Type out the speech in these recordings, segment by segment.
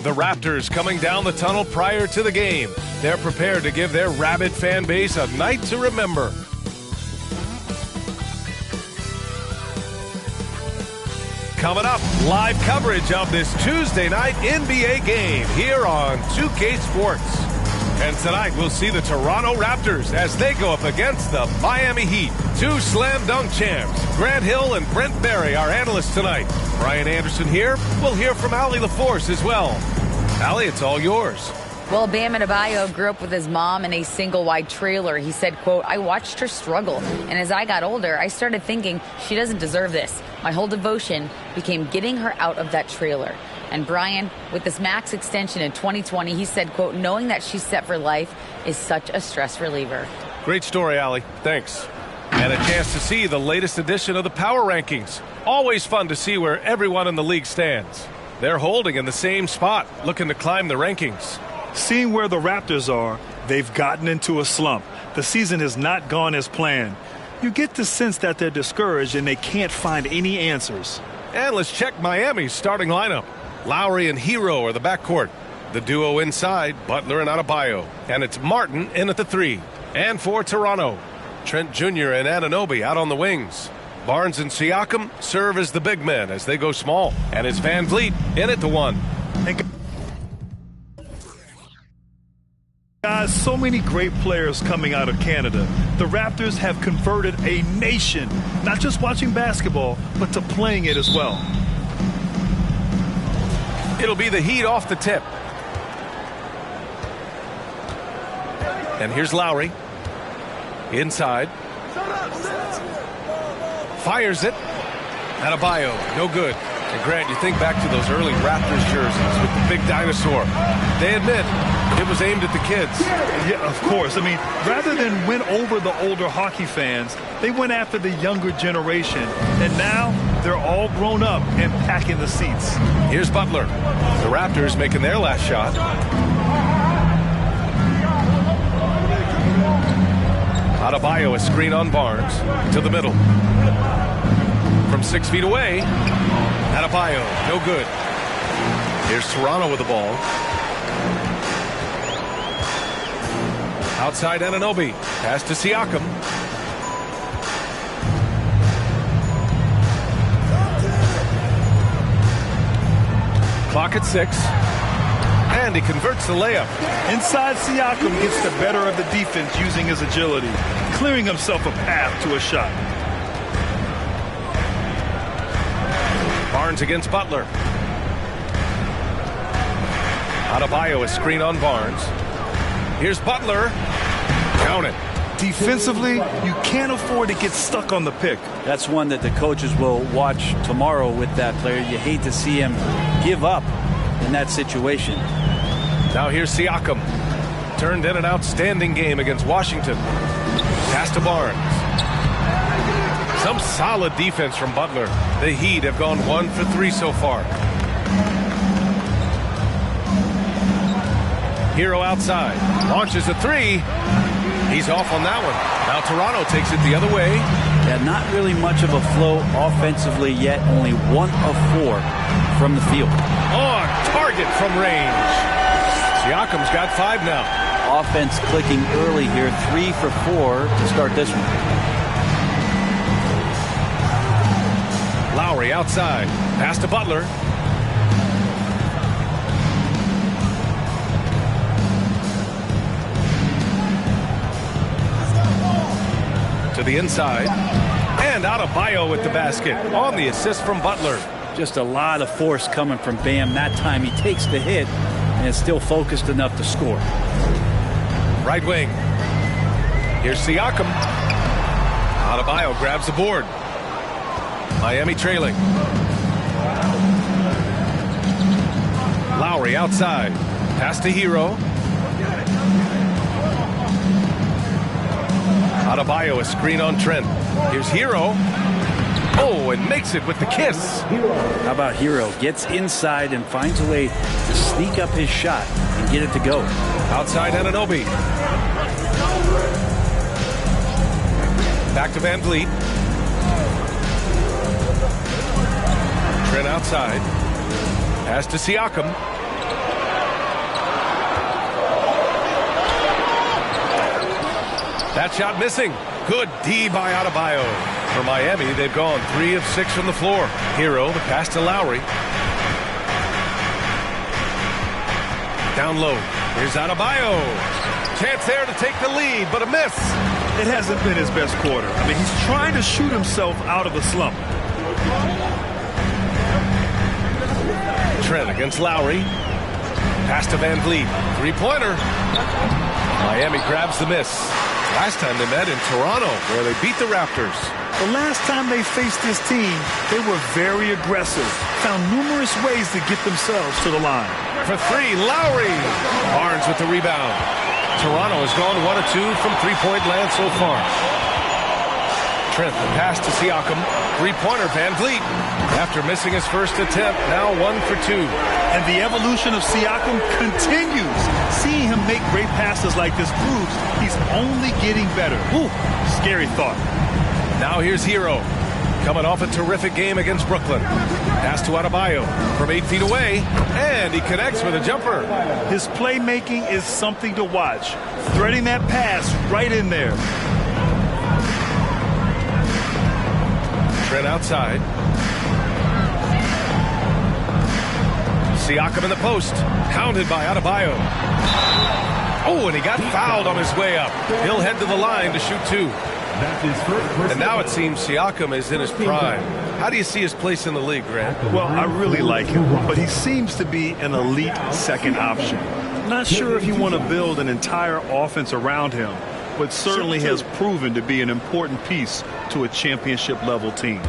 The Raptors coming down the tunnel prior to the game. They're prepared to give their rabid fan base a night to remember. Coming up, live coverage of this Tuesday night NBA game here on 2K Sports. And tonight we'll see the Toronto Raptors as they go up against the Miami Heat. Two slam dunk champs, Grant Hill and Brent Barry, our analysts tonight. Brian Anderson here. We'll hear from Allie LaForce as well. Allie, it's all yours. Well, Bam Adebayo grew up with his mom in a single-wide trailer. He said, quote, "I watched her struggle, and as I got older, I started thinking she doesn't deserve this. My whole devotion became getting her out of that trailer." And Brian, with this max extension in 2020, he said, quote, "Knowing that she's set for life is such a stress reliever." Great story, Allie. Thanks. And a chance to see the latest edition of the Power Rankings. Always fun to see where everyone in the league stands. They're holding in the same spot, looking to climb the rankings. Seeing where the Raptors are, they've gotten into a slump. The season has not gone as planned. You get the sense that they're discouraged and they can't find any answers. And let's check Miami's starting lineup. Lowry and Hero are the backcourt. The duo inside, Butler and Adebayo. And it's Martin in at the 3. And for Toronto, Trent Jr. and Anunoby out on the wings. Barnes and Siakam serve as the big men as they go small. And it's Van Vliet in at the 1. Guys, so many great players coming out of Canada. The Raptors have converted a nation, not just watching basketball, but to playing it as well. It'll be the Heat off the tip. And here's Lowry. Inside. Fires it. Adebayo, no good. And Grant, you think back to those early Raptors jerseys with the big dinosaur. They admit it was aimed at the kids. Yeah, of course. I mean, rather than win over the older hockey fans, they went after the younger generation. And now they're all grown up and packing the seats. Here's Butler. The Raptors making their last shot. Adebayo, a screen on Barnes to the middle. From 6 feet away, Adebayo, no good. Here's Toronto with the ball. Outside Anunoby, pass to Siakam. Clock at 6. And he converts the layup. Inside, Siakam gets the better of the defense using his agility, clearing himself a path to a shot. Barnes against Butler. Adebayo, a screen on Barnes. Here's Butler. Count it. Defensively, you can't afford to get stuck on the pick. That's one that the coaches will watch tomorrow with that player. You hate to see him give up in that situation. Now here's Siakam. Turned in an outstanding game against Washington. Pass to Barnes. Some solid defense from Butler. The Heat have gone 1 for 3 so far. Hero outside. Launches a 3. He's off on that one. Now Toronto takes it the other way. Yeah, not really much of a flow offensively yet. Only 1 of 4 from the field. On target from range. Siakam's got 5 now. Offense clicking early here. 3 for 4 to start this one. Lowry outside. Pass to Butler. To the inside. And Adebayo with the basket on the assist from Butler. Just a lot of force coming from Bam. That time he takes the hit and is still focused enough to score. Right wing. Here's Siakam. Adebayo grabs the board. Miami trailing. Lowry outside. Pass to Hero. Adebayo, a screen on Trent. Here's Hero. Oh, and makes it with the kiss. How about Hero? Gets inside and finds a way to sneak up his shot and get it to go. Outside Anunoby. Back to Van Vliet. Trent outside. Pass to Siakam. That shot missing. Good D by Adebayo. For Miami, they've gone 3 of 6 from the floor. Hero, the pass to Lowry. Down low. Here's Adebayo. Chance there to take the lead, but a miss. It hasn't been his best quarter. I mean, he's trying to shoot himself out of a slump. Trent against Lowry. Pass to Van Vliet. Three-pointer. Miami grabs the miss. Last time they met in Toronto, where they beat the Raptors. The last time they faced this team, they were very aggressive. Found numerous ways to get themselves to the line. For 3, Lowry. Barnes with the rebound. Toronto has gone 1 of 2 from three-point land so far. Trent, the pass to Siakam. Three-pointer, Van Vliet. After missing his first attempt, now 1 for 2. And the evolution of Siakam continues. Seeing him make great passes like this proves he's only getting better. Ooh, scary thought. Now here's Hero. Coming off a terrific game against Brooklyn. Pass to Adebayo from 8 feet away, and he connects with a jumper. His playmaking is something to watch. Threading that pass right in there. Trent outside. Siakam in the post. Pounded by Adebayo. Oh, and he got fouled on his way up. He'll head to the line to shoot 2. And now it seems Siakam is in his prime. How do you see his place in the league, Grant? Well, I really like him, but he seems to be an elite second option. Not sure if you want to build an entire offense around him, but certainly has proven to be an important piece to a championship-level team.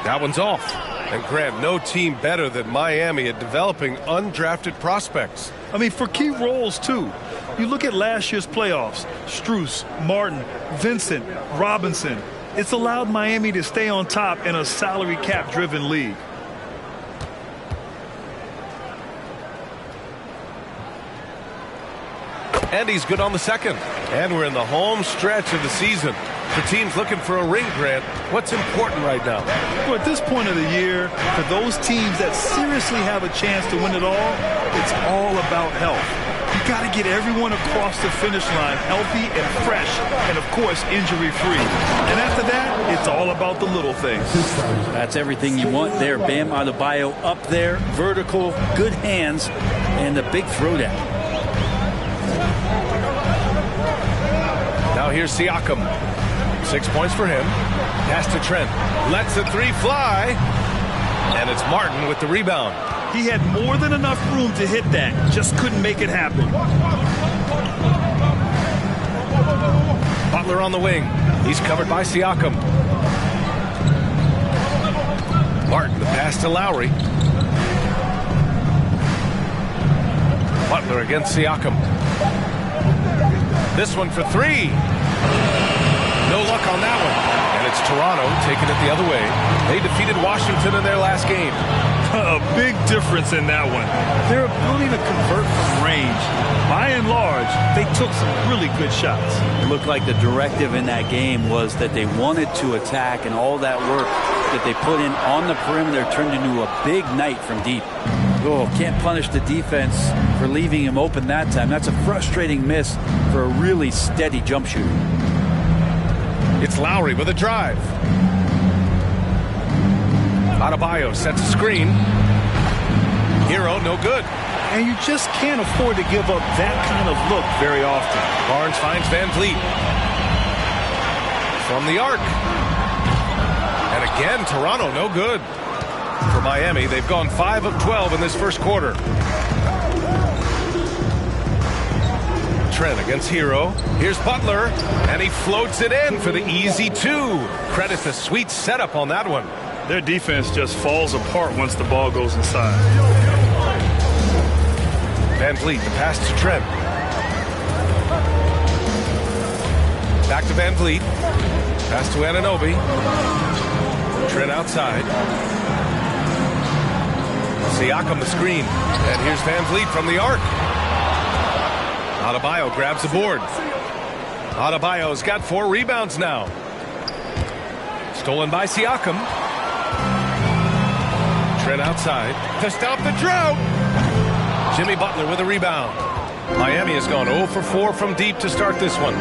That one's off. And Grant, no team better than Miami at developing undrafted prospects. I mean, for key roles, too. You look at last year's playoffs, Strus, Martin, Vincent, Robinson. It's allowed Miami to stay on top in a salary cap-driven league. And he's good on the second. And we're in the home stretch of the season. For teams looking for a ring, Grant, what's important right now? Well, at this point of the year, for those teams that seriously have a chance to win it all, it's all about health. You got to get everyone across the finish line healthy and fresh, and of course, injury-free. And after that, it's all about the little things. That's everything you want there. Bam Adebayo up there, vertical, good hands, and the big throwdown. Now here's Siakam. 6 points for him. Pass to Trent. Lets the 3 fly. And it's Martin with the rebound. He had more than enough room to hit that. Just couldn't make it happen. Butler on the wing. He's covered by Siakam. Martin, the pass to Lowry. Butler against Siakam. This one for 3. No luck on that one. And it's Toronto taking it the other way. They defeated Washington in their last game. A big difference in that one. Their ability to convert from range. By and large, they took some really good shots. It looked like the directive in that game was that they wanted to attack, and all that work that they put in on the perimeter turned into a big night from deep. Oh, can't punish the defense for leaving him open that time. That's a frustrating miss for a really steady jump shooter. It's Lowry with a drive. Adebayo sets a screen. Hero, no good. And you just can't afford to give up that kind of look very often. Barnes finds Van Vliet. From the arc. And again, Toronto, no good. For Miami, they've gone 5 of 12 in this first quarter. Trent against Hero. Here's Butler, and he floats it in for the easy 2. Credit the sweet setup on that one. Their defense just falls apart once the ball goes inside. Van Vliet, the pass to Trent. Back to Van Vliet. Pass to Anunoby. Trent outside. Siakam the screen. And here's Van Vliet from the arc. Adebayo grabs the board. Adebayo's got 4 rebounds now. Stolen by Siakam. Trent outside to stop the drought. Jimmy Butler with a rebound. Miami has gone 0 for 4 from deep to start this one.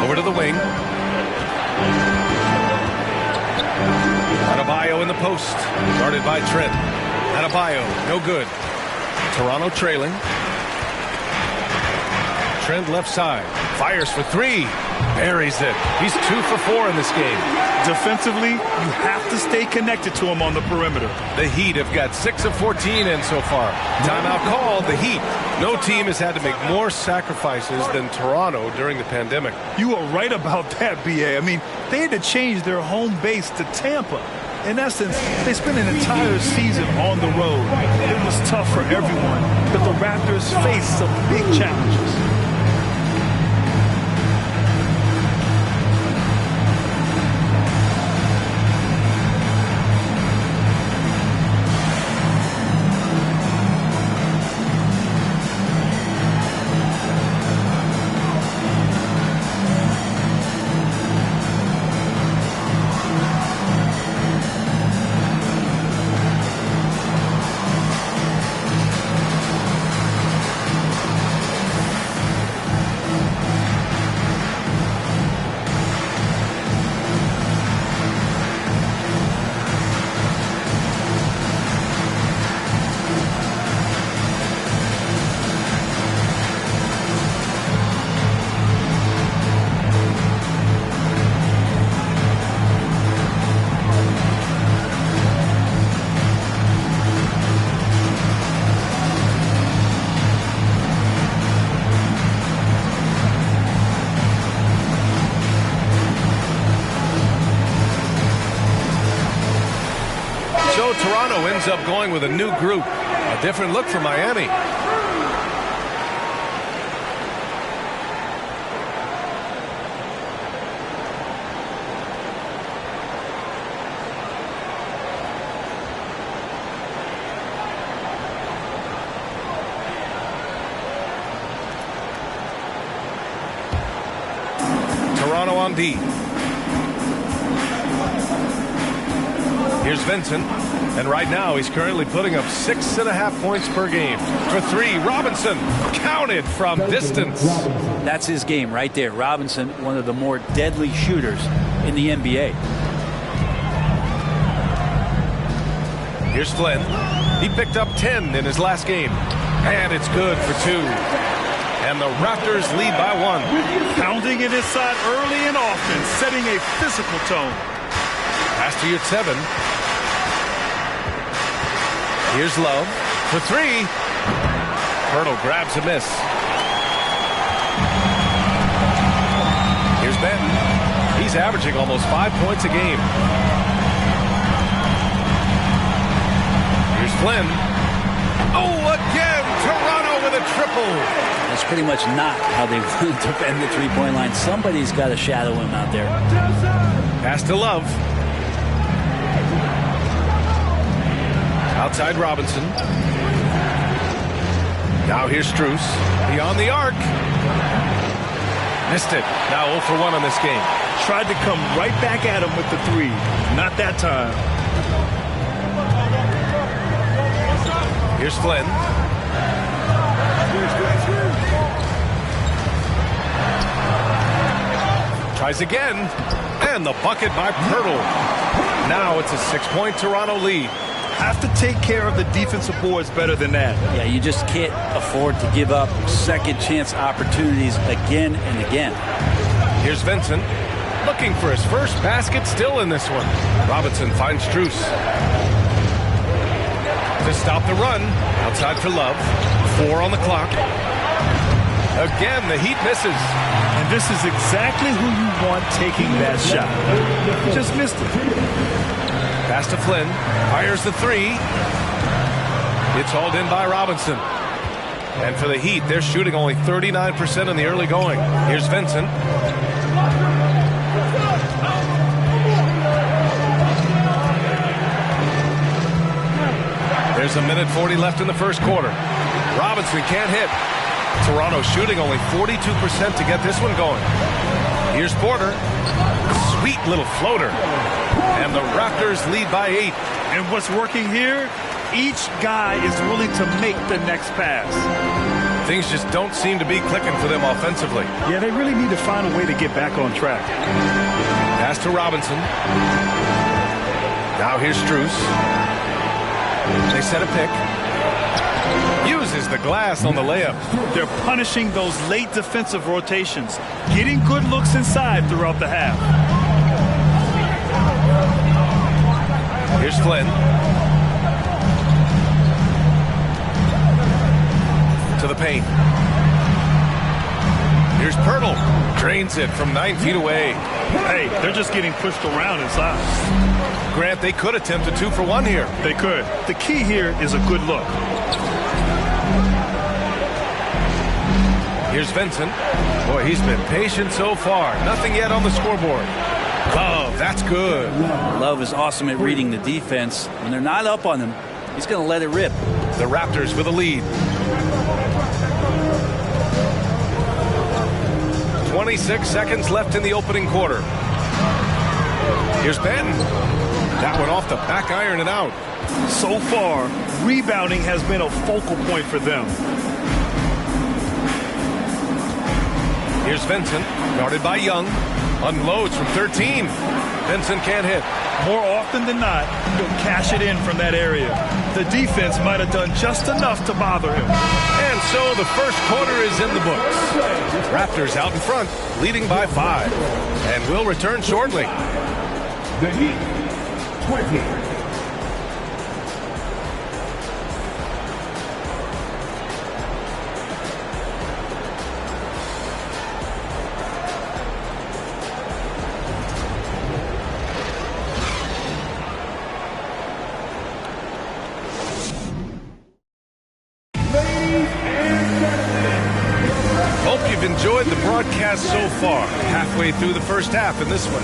Over to the wing. Adebayo in the post. Guarded by Trent. Adebayo, no good. Toronto trailing. Trent left side. Fires for three. Buries it. He's 2 for 4 in this game. Defensively, you have to stay connected to him on the perimeter. The Heat have got 6 of 14 in so far. Timeout called. The Heat. No team has had to make more sacrifices than Toronto during the pandemic. You are right about that, BA. I mean, they had to change their home base to Tampa. In essence, they spent an entire season on the road. It was tough for everyone, but the Raptors faced some big challenges. Toronto ends up going with a new group. A different look for Miami. Toronto on D. Here's Vincent. And right now, he's currently putting up 6.5 points per game. For three, Robinson counted from distance. That's his game right there. Robinson, one of the more deadly shooters in the NBA. Here's Flynn. He picked up 10 in his last game. And it's good for 2. And the Raptors lead by 1. Pounding it inside early and often, setting a physical tone. Pass to your 7. Here's Love for 3. Pirtle grabs a miss. Here's Benton. He's averaging almost 5 points a game. Here's Flynn. Oh, again, Toronto with a triple. That's pretty much not how they want to defend the three-point line. Somebody's got to shadow him out there. Pass to Love. Outside Robinson. Now here's Strus. Beyond the arc. Missed it. Now 0 for 1 on this game. Tried to come right back at him with the 3. Not that time. Here's Flynn. Tries again. And the bucket by Pirtle. Now it's a 6-point Toronto lead. Have to take care of the defensive boards better than that. Yeah, you just can't afford to give up second chance opportunities again and again. Here's Vincent looking for his first basket still in this one. Robinson finds Strus. To stop the run. Outside for Love. 4 on the clock. Again, the Heat misses. And this is exactly who you want taking that shot. Just missed it. Pass to Flynn. Fires the 3. It's hauled in by Robinson. And for the Heat, they're shooting only 39% in the early going. Here's Vincent. There's a minute 40 left in the first quarter. Robinson can't hit. Toronto shooting only 42% to get this one going. Here's Porter. Sweet little floater. And the Raptors lead by 8. And what's working here? Each guy is willing to make the next pass. Things just don't seem to be clicking for them offensively. Yeah, they really need to find a way to get back on track. Pass to Robinson. Now here's Strus. They set a pick. Uses the glass on the layup. They're punishing those late defensive rotations, getting good looks inside throughout the half. Here's Flynn. To the paint. Here's Pirtle. Drains it from 9 feet away. Hey, they're just getting pushed around inside. Grant, they could attempt a 2 for 1 here. They could. The key here is a good look. Here's Vincent. Boy, he's been patient so far. Nothing yet on the scoreboard. Love, that's good. Love is awesome at reading the defense. When they're not up on him, he's going to let it rip. The Raptors with a lead. 26 seconds left in the opening quarter. Here's Benton. That one off the back iron and out. So far, rebounding has been a focal point for them. Here's Vincent, guarded by Young. Unloads from 13. Vincent can't hit. More often than not, he'll cash it in from that area. The defense might have done just enough to bother him. And so the first quarter is in the books. Raptors out in front, leading by 5. And we'll return shortly. The Heat, 20. Enjoyed the broadcast so far. Halfway through the first half in this one.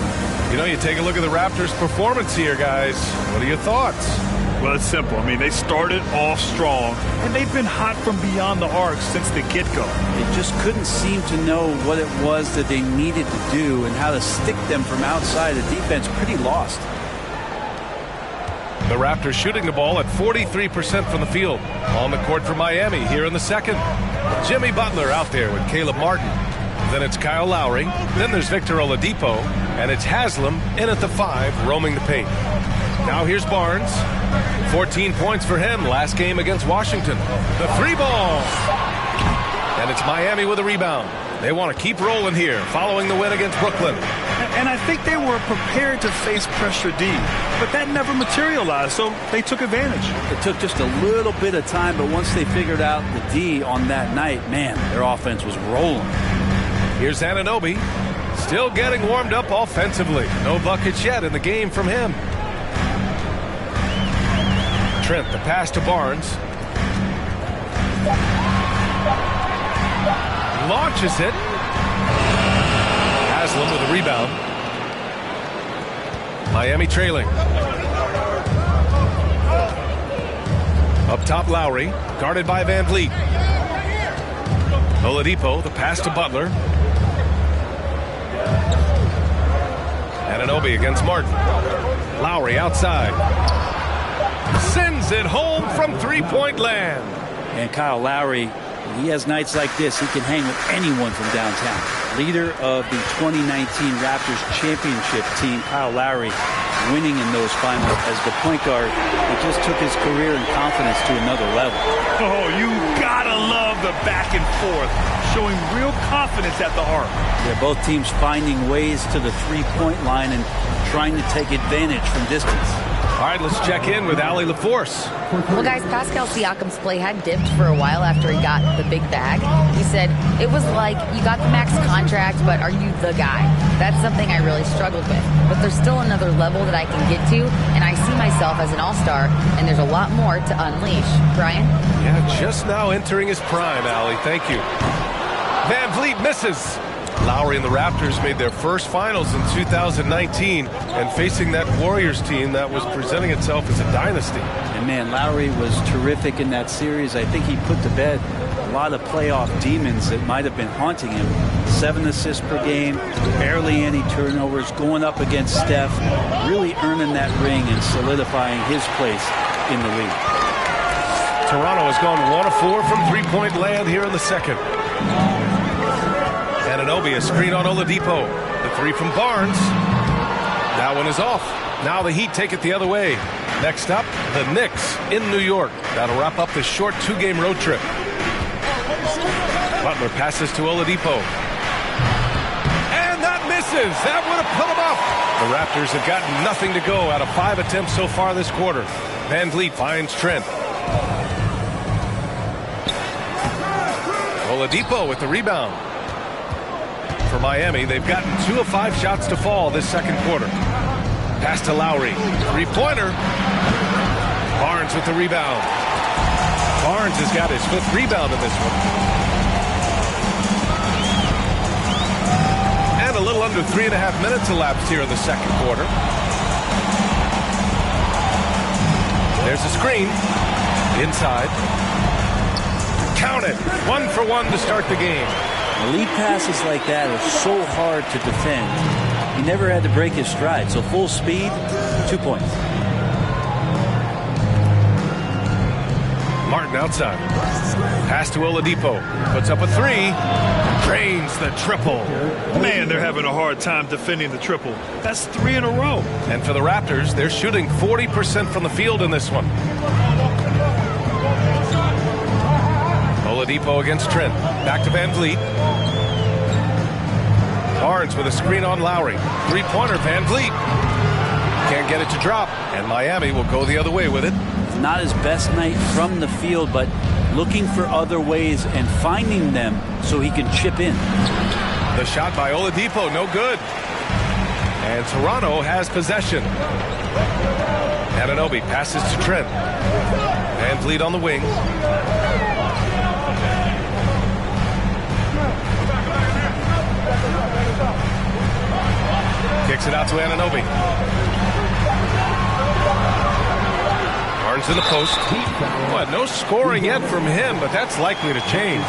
You know, you take a look at the Raptors' performance here, guys. What are your thoughts? Well, it's simple. I mean, they started off strong, and they've been hot from beyond the arc since the get-go. They just couldn't seem to know what it was that they needed to do and how to stick them from outside. The defense pretty lost. The Raptors shooting the ball at 43% from the field. On the court for Miami here in the second. Jimmy Butler out there with Caleb Martin. Then it's Kyle Lowry. Then there's Victor Oladipo. And it's Haslam in at the 5, roaming the paint. Now here's Barnes. 14 points for him last game against Washington. The 3-ball. And it's Miami with a rebound. They want to keep rolling here following the win against Brooklyn. And I think they were prepared to face pressure D, but that never materialized, so they took advantage. It took just a little bit of time, but once they figured out the D on that night, man, their offense was rolling. Here's Anunoby, still getting warmed up offensively. No buckets yet in the game from him. Trent, the pass to Barnes. Launches it. Haslam with a rebound. Miami trailing. Up top, Lowry, guarded by Van Vliet. Oladipo, the pass to Butler. Anunoby against Martin. Lowry outside. Sends it home from three-point land. And Kyle Lowry, he has nights like this. He can hang with anyone from downtown. Leader of the 2019 Raptors championship team, Kyle Lowry, winning in those finals as the point guard. It just took his career and confidence to another level. Oh, you gotta love the back and forth, showing real confidence at the arc. Yeah, both teams finding ways to the three-point line and trying to take advantage from distance. All right, let's check in with Allie LaForce. Well, guys, Pascal Siakam's play had dipped for a while after he got the big bag. He said, it was like, you got the max contract, but are you the guy? That's something I really struggled with. But there's still another level that I can get to, and I see myself as an all-star, and there's a lot more to unleash. Brian? Yeah, just now entering his prime, Allie. Thank you. Van Vliet misses. Lowry and the Raptors made their first finals in 2019, and facing that Warriors team that was presenting itself as a dynasty. And man, Lowry was terrific in that series. I think he put to bed a lot of playoff demons that might have been haunting him. 7 assists per game, barely any turnovers, going up against Steph, really earning that ring and solidifying his place in the league. Toronto has gone 1 of 4 from three-point land here in the second. Anunoby, a screen on Oladipo. The three from Barnes. That one is off. Now the Heat take it the other way. Next up, the Knicks in New York. That'll wrap up this short 2-game road trip. Butler passes to Oladipo. And that misses. That would have put him up. The Raptors have gotten nothing to go out of 5 attempts so far this quarter. Van Vliet finds Trent. Oladipo with the rebound. For Miami, they've gotten 2 of 5 shots to fall this second quarter. Pass to Lowry. Three-pointer. Barnes with the rebound. Barnes has got his 5th rebound in this one. And a little under 3.5 minutes elapsed here in the second quarter. There's a screen. Inside. Count it. 1 for 1 to start the game. Lead passes like that are so hard to defend. He never had to break his stride. So full speed, 2 points. Martin outside. Pass to Oladipo. Puts up a 3. Drains the triple. Man, they're having a hard time defending the triple. That's 3 in a row. And for the Raptors, they're shooting 40% from the field in this one. Oladipo against Trent. Back to Van Vliet. Barnes with a screen on Lowry. Three-pointer, Van Vliet. Can't get it to drop. And Miami will go the other way with it. Not his best night from the field, but looking for other ways and finding them so he can chip in. The shot by Oladipo, no good. And Toronto has possession. Anunoby passes to Trent. Van Vliet on the wing. Kicks it out to Anunoby. Barnes in the post. Well, no scoring yet from him, but that's likely to change.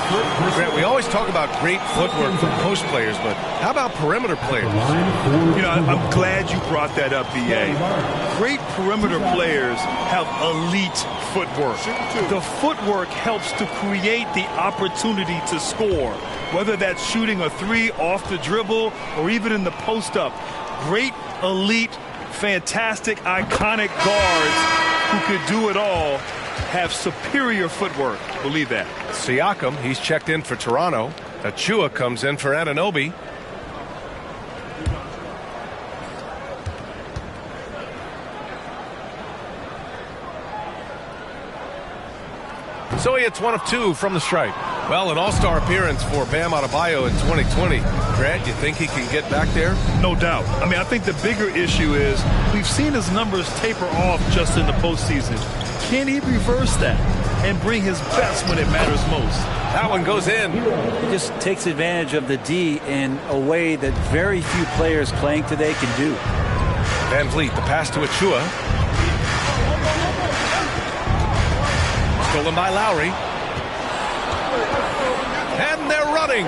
Grant, we always talk about great footwork from post players, but how about perimeter players? You know, I'm glad you brought that up, BA. Great perimeter players have elite footwork. The footwork helps to create the opportunity to score, whether that's shooting a 3 off the dribble or even in the post-up. Great, elite, fantastic, iconic guards who could do it all have superior footwork. Believe that. Siakam, he's checked in for Toronto. Achua comes in for Anunoby. So he hits 1 of 2 from the stripe. Well, an all-star appearance for Bam Adebayo in 2020. Grant, you think he can get back there? No doubt. I mean, I think the bigger issue is we've seen his numbers taper off just in the postseason. Can he reverse that and bring his best when it matters most? That one goes in. He just takes advantage of the D in a way that very few players playing today can do. Van Vliet, the pass to Achua. Stolen by Lowry. And they're running.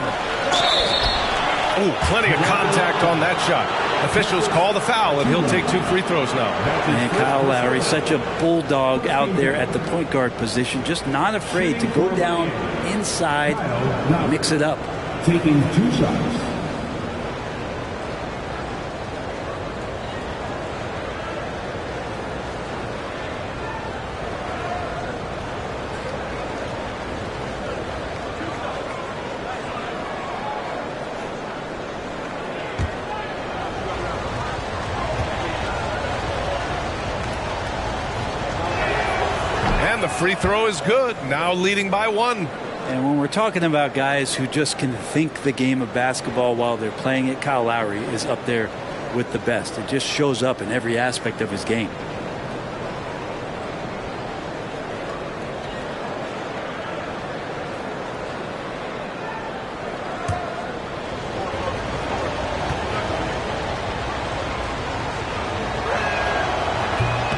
Ooh, plenty of contact on that shot. Officials call the foul, and he'll take 2 free throws now. And Kyle Lowry, such a bulldog out there at the point guard position, just not afraid to go down inside, mix it up. Taking 2 shots. The free throw is good. Now leading by 1. And when we're talking about guys who just can think the game of basketball while they're playing it, Kyle Lowry is up there with the best. It just shows up in every aspect of his game.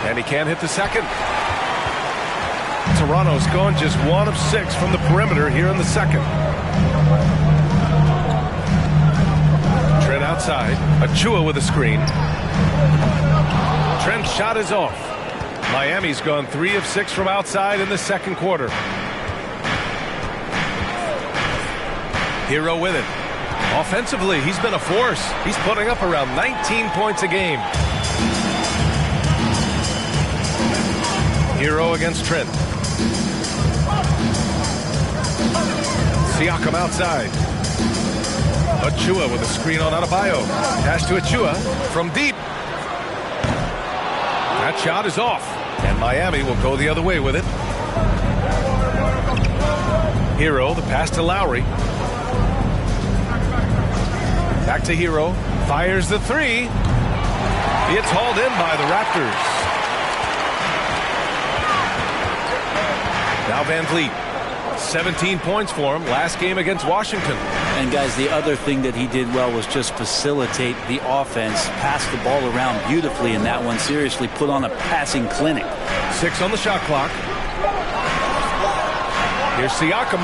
And he can't hit the second. Toronto's gone just 1 of 6 from the perimeter here in the second. Trent outside. Achua with a screen. Trent's shot is off. Miami's gone 3 of 6 from outside in the second quarter. Hero with it. Offensively, he's been a force. He's putting up around 19 points a game. Hero against Trent. Siakam outside. Achua with a screen on Adebayo. Pass to Achua from deep. That shot is off, and Miami will go the other way with it. Hero, the pass to Lowry. Back to Hero. Fires the three. It's hauled in by the Raptors. Now Van Vliet. 17 points for him last game against Washington. And guys, the other thing that he did well was just facilitate the offense, pass the ball around beautifully in that one. Seriously put on a passing clinic. 6 on the shot clock. Here's Siakam.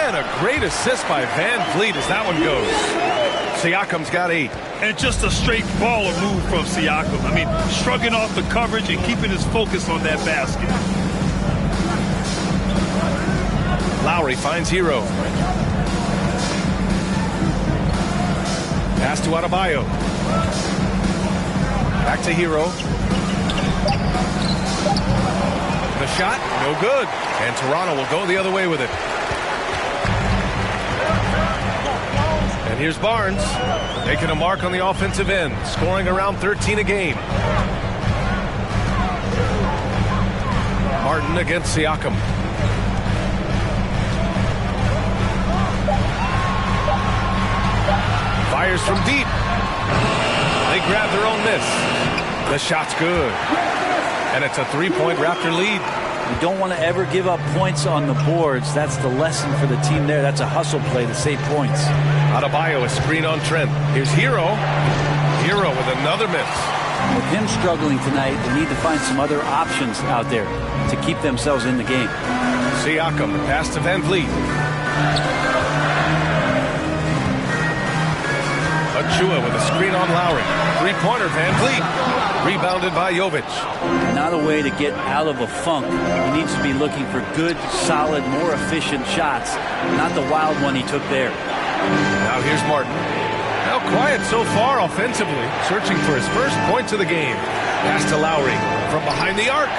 And a great assist by Van Vliet as that one goes. Siakam's got 8. And just a straight baller move from Siakam. I mean, shrugging off the coverage and keeping his focus on that basket. Lowry finds Hero. Pass to Adebayo. Back to Hero. The shot, no good. And Toronto will go the other way with it. And here's Barnes, making a mark on the offensive end, scoring around 13 a game. Martin against Siakam. Fires from deep. They grab their own miss. The shot's good. And it's a 3-point Raptor lead. You don't want to ever give up points on the boards. That's the lesson for the team there. That's a hustle play to save points. Adebayo, a screen on Trent. Here's Hero. Hero with another miss. With him struggling tonight, they need to find some other options out there to keep themselves in the game. Siakam, pass to Van Vliet. Achua with a screen on Lowry. 3-pointer, Van Vliet. Rebounded by Jovic. Not a way to get out of a funk. He needs to be looking for good, solid, more efficient shots. Not the wild one he took there. Now here's Martin. Now quiet so far offensively. Searching for his first points of the game. Pass to Lowry from behind the arc.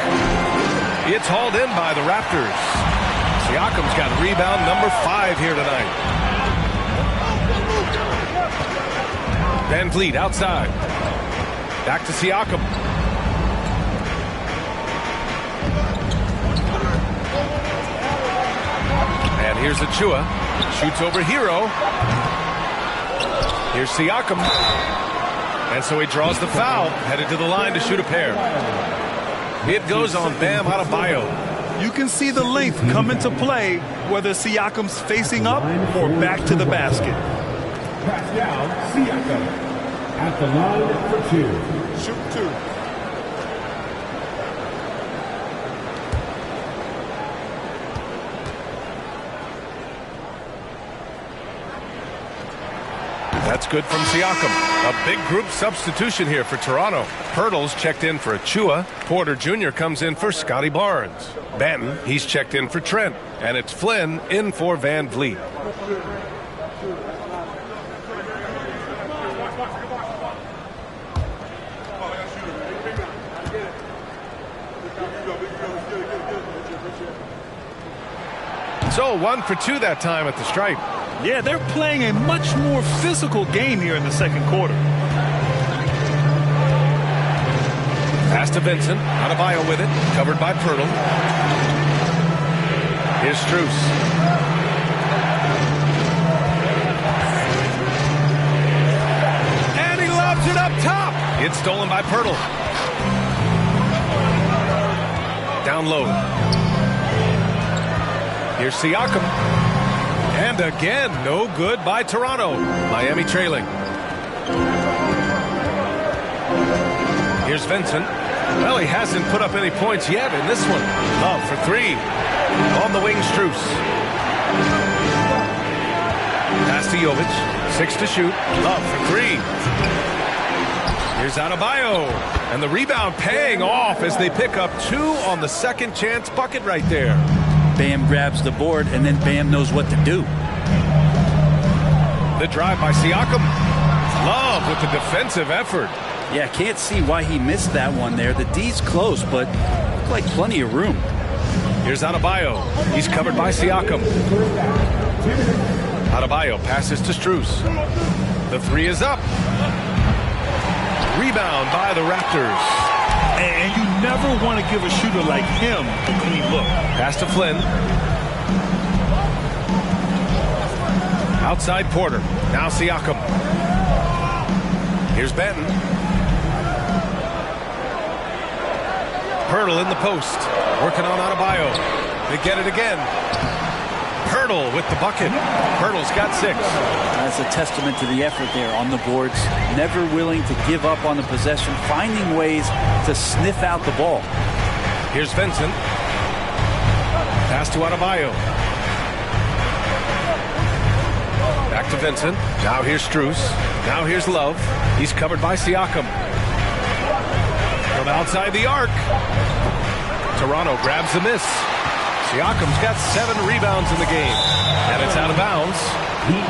It's hauled in by the Raptors. Siakam's got rebound number 5 here tonight. Van Vliet outside. Back to Siakam. And here's Achua. Shoots over Hero. Here's Siakam. And so he draws the foul. Headed to the line to shoot a pair. It goes on Bam Adebayo. You can see the length come into play, whether Siakam's facing up or back to the basket. Pass down, Siakam at the line for 2. Shoot 2. That's good from Siakam. A big group substitution here for Toronto. Pirtle's checked in for Achua. Porter Jr. comes in for Scotty Barnes. Banton, he's checked in for Trent. And it's Flynn in for Van Vliet. So 1 for 2 that time at the stripe. Yeah, they're playing a much more physical game here in the second quarter. Pass to Vincent. Adebayo with it. Covered by Pirtle. Here's Strus. And he lobs it up top. It's stolen by Pirtle. Down low. Here's Siakam. And again, no good by Toronto. Miami trailing. Here's Vincent. Well, he hasn't put up any points yet in this one. Love for three. On the wing, Strus. Pass to Jovic. 6 to shoot. Love for three. Here's Adebayo. And the rebound paying off as they pick up 2 on the second chance bucket right there. Bam grabs the board, and then Bam knows what to do. The drive by Siakam. Love with the defensive effort. Yeah, can't see why he missed that one there. The D's close, but looked like plenty of room. Here's Adebayo. He's covered by Siakam. Adebayo passes to Strus. The three is up. Rebound by the Raptors. And you never want to give a shooter like him a clean look. Pass to Flynn. Outside Porter. Now Siakam. Here's Benton. Pirtle in the post. Working on Adebayo. They get it again. Pirtle with the bucket. Pirtle's got 6. That's a testament to the effort there on the boards. Never willing to give up on the possession. Finding ways to sniff out the ball. Here's Vincent. Pass to Adebayo. Back to Vincent. Now here's Strus. Now here's Love. He's covered by Siakam. From outside the arc. Toronto grabs the miss. Siakam's got 7 rebounds in the game. And it's out of bounds.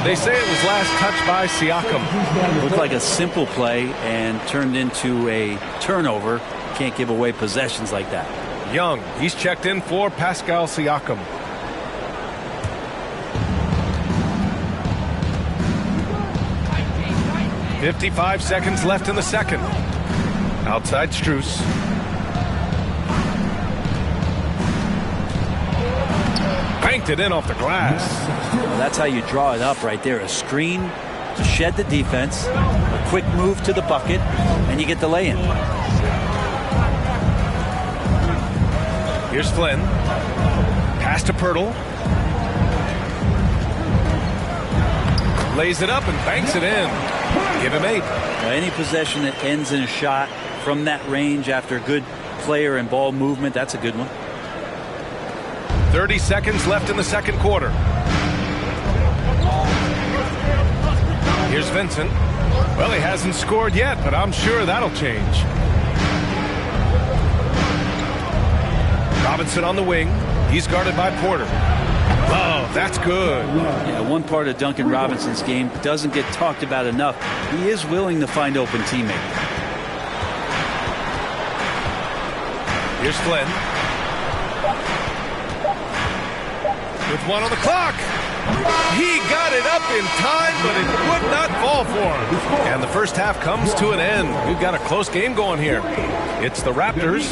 They say it was last touched by Siakam. Looked like a simple play and turned into a turnover. Can't give away possessions like that. Young, he's checked in for Pascal Siakam. .55 seconds left in the second. Outside Strus. Banked it in off the glass. Well, that's how you draw it up right there. A screen to shed the defense, a quick move to the bucket, and you get the lay-in. Here's Flynn. Pass to Pirtle. Lays it up and banks it in. Give him 8. Now, any possession that ends in a shot from that range after good player and ball movement, that's a good one. 30 seconds left in the second quarter. Here's Vincent. Well, he hasn't scored yet, but I'm sure that'll change. Robinson on the wing. He's guarded by Porter. Oh, that's good. Yeah, one part of Duncan Robinson's game doesn't get talked about enough. He is willing to find open teammates. Here's Flynn. With 1 on the clock. He got it up in time, but it would not fall for him. And the first half comes to an end. We've got a close game going here. It's the Raptors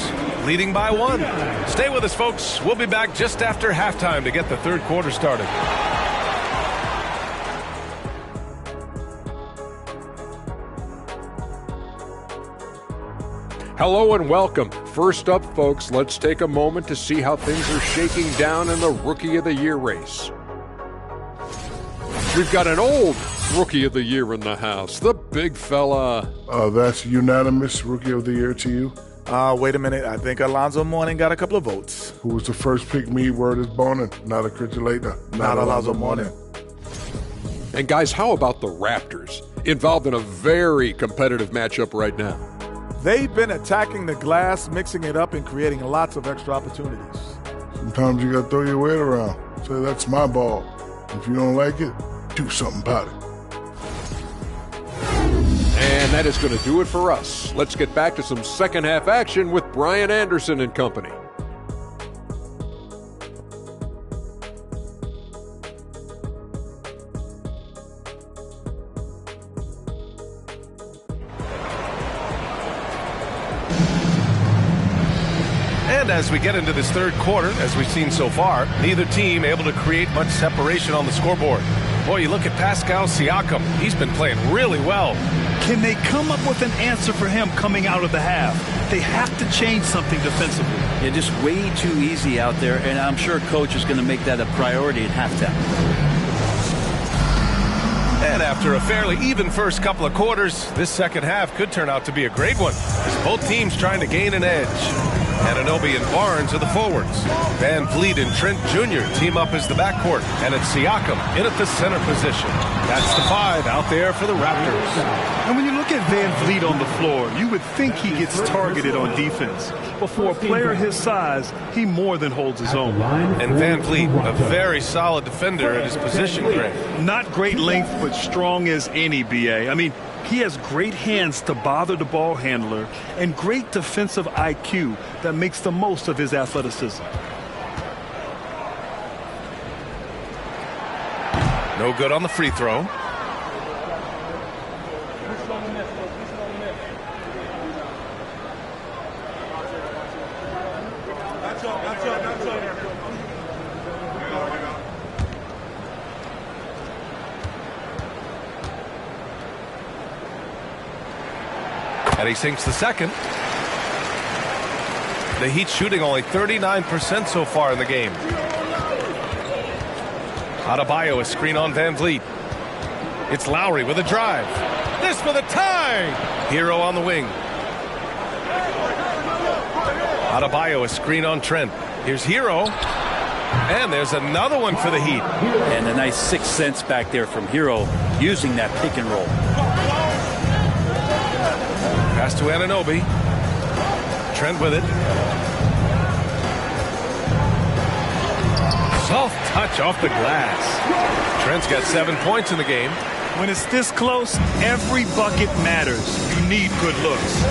leading by 1. Stay with us, folks. We'll be back just after halftime to get the third quarter started. Hello and welcome. First up, folks, let's take a moment to see how things are shaking down in the Rookie of the Year race. We've got an old Rookie of the Year in the house, the big fella. That's unanimous Rookie of the Year to you? Wait a minute. I think Alonzo Mourning got a couple of votes. Who was the first pick me? Word is boning. Not a Critulator. Not Alonzo Mourning. And guys, how about the Raptors? Involved in a very competitive matchup right now. They've been attacking the glass, mixing it up, and creating lots of extra opportunities. Sometimes you gotta throw your weight around. Say, that's my ball. If you don't like it, do something about it. And that is going to do it for us. Let's get back to some second half action with Brian Anderson and company. And as we get into this third quarter, as we've seen so far, neither team able to create much separation on the scoreboard. Boy, you look at Pascal Siakam. He's been playing really well. Can they come up with an answer for him coming out of the half? They have to change something defensively. Yeah, just way too easy out there, and I'm sure coach is going to make that a priority at halftime. And after a fairly even first couple of quarters, this second half could turn out to be a great one, as both teams trying to gain an edge. Anunoby and Barnes are the forwards. Van Vliet and Trent Jr. team up as the backcourt, and it's Siakam in at the center position. That's the 5 out there for the Raptors. And when you look at Van Vliet on the floor, you would think he gets targeted on defense. But for a player his size, he more than holds his own. And Van Vliet, a very solid defender at his position, Grant. Not great length, but strong as any, BA. I mean, he has great hands to bother the ball handler and great defensive IQ that makes the most of his athleticism. No good on the free throw. And he sinks the second. The Heat shooting only 39% so far in the game. Adebayo, a screen on Van Vliet. It's Lowry with a drive. This for the tie. Hero on the wing. Adebayo, a screen on Trent. Here's Hero. And there's another one for the Heat. And a nice 6 cents back there from Hero using that pick and roll. Pass to Anunoby. Trent with it. Soft touch off the glass. Trent's got 7 points in the game. When it's this close, every bucket matters. You need good looks.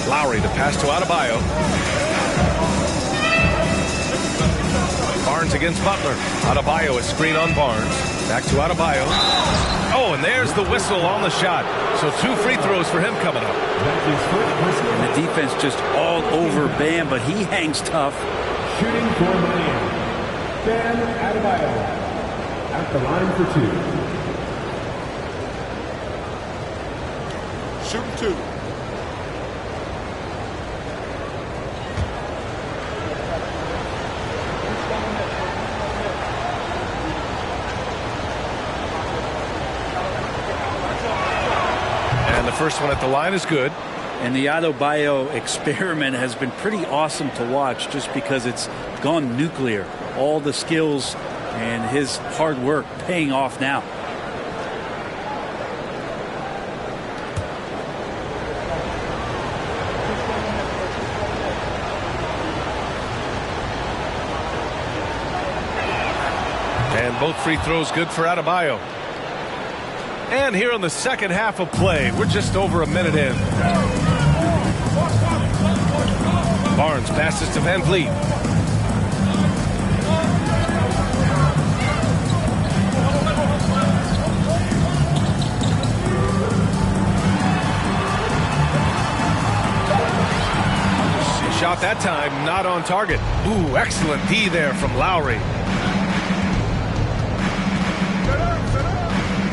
Lowry, the pass to Adebayo. Barnes against Butler. Adebayo, a screen on Barnes. Back to Adebayo. Oh, and there's the whistle on the shot. So 2 free throws for him coming up. And the defense just all over Bam, but he hangs tough. Shooting for Miami, Bam Adebayo at the line for 2. Shooting 2. The first one at the line is good. And the Adebayo experiment has been pretty awesome to watch just because it's gone nuclear. All the skills and his hard work paying off now. And both free throws good for Adebayo. And here in the second half of play, we're just over a minute in. Barnes passes to Van Vliet. Shot that time, not on target. Ooh, excellent D there from Lowry.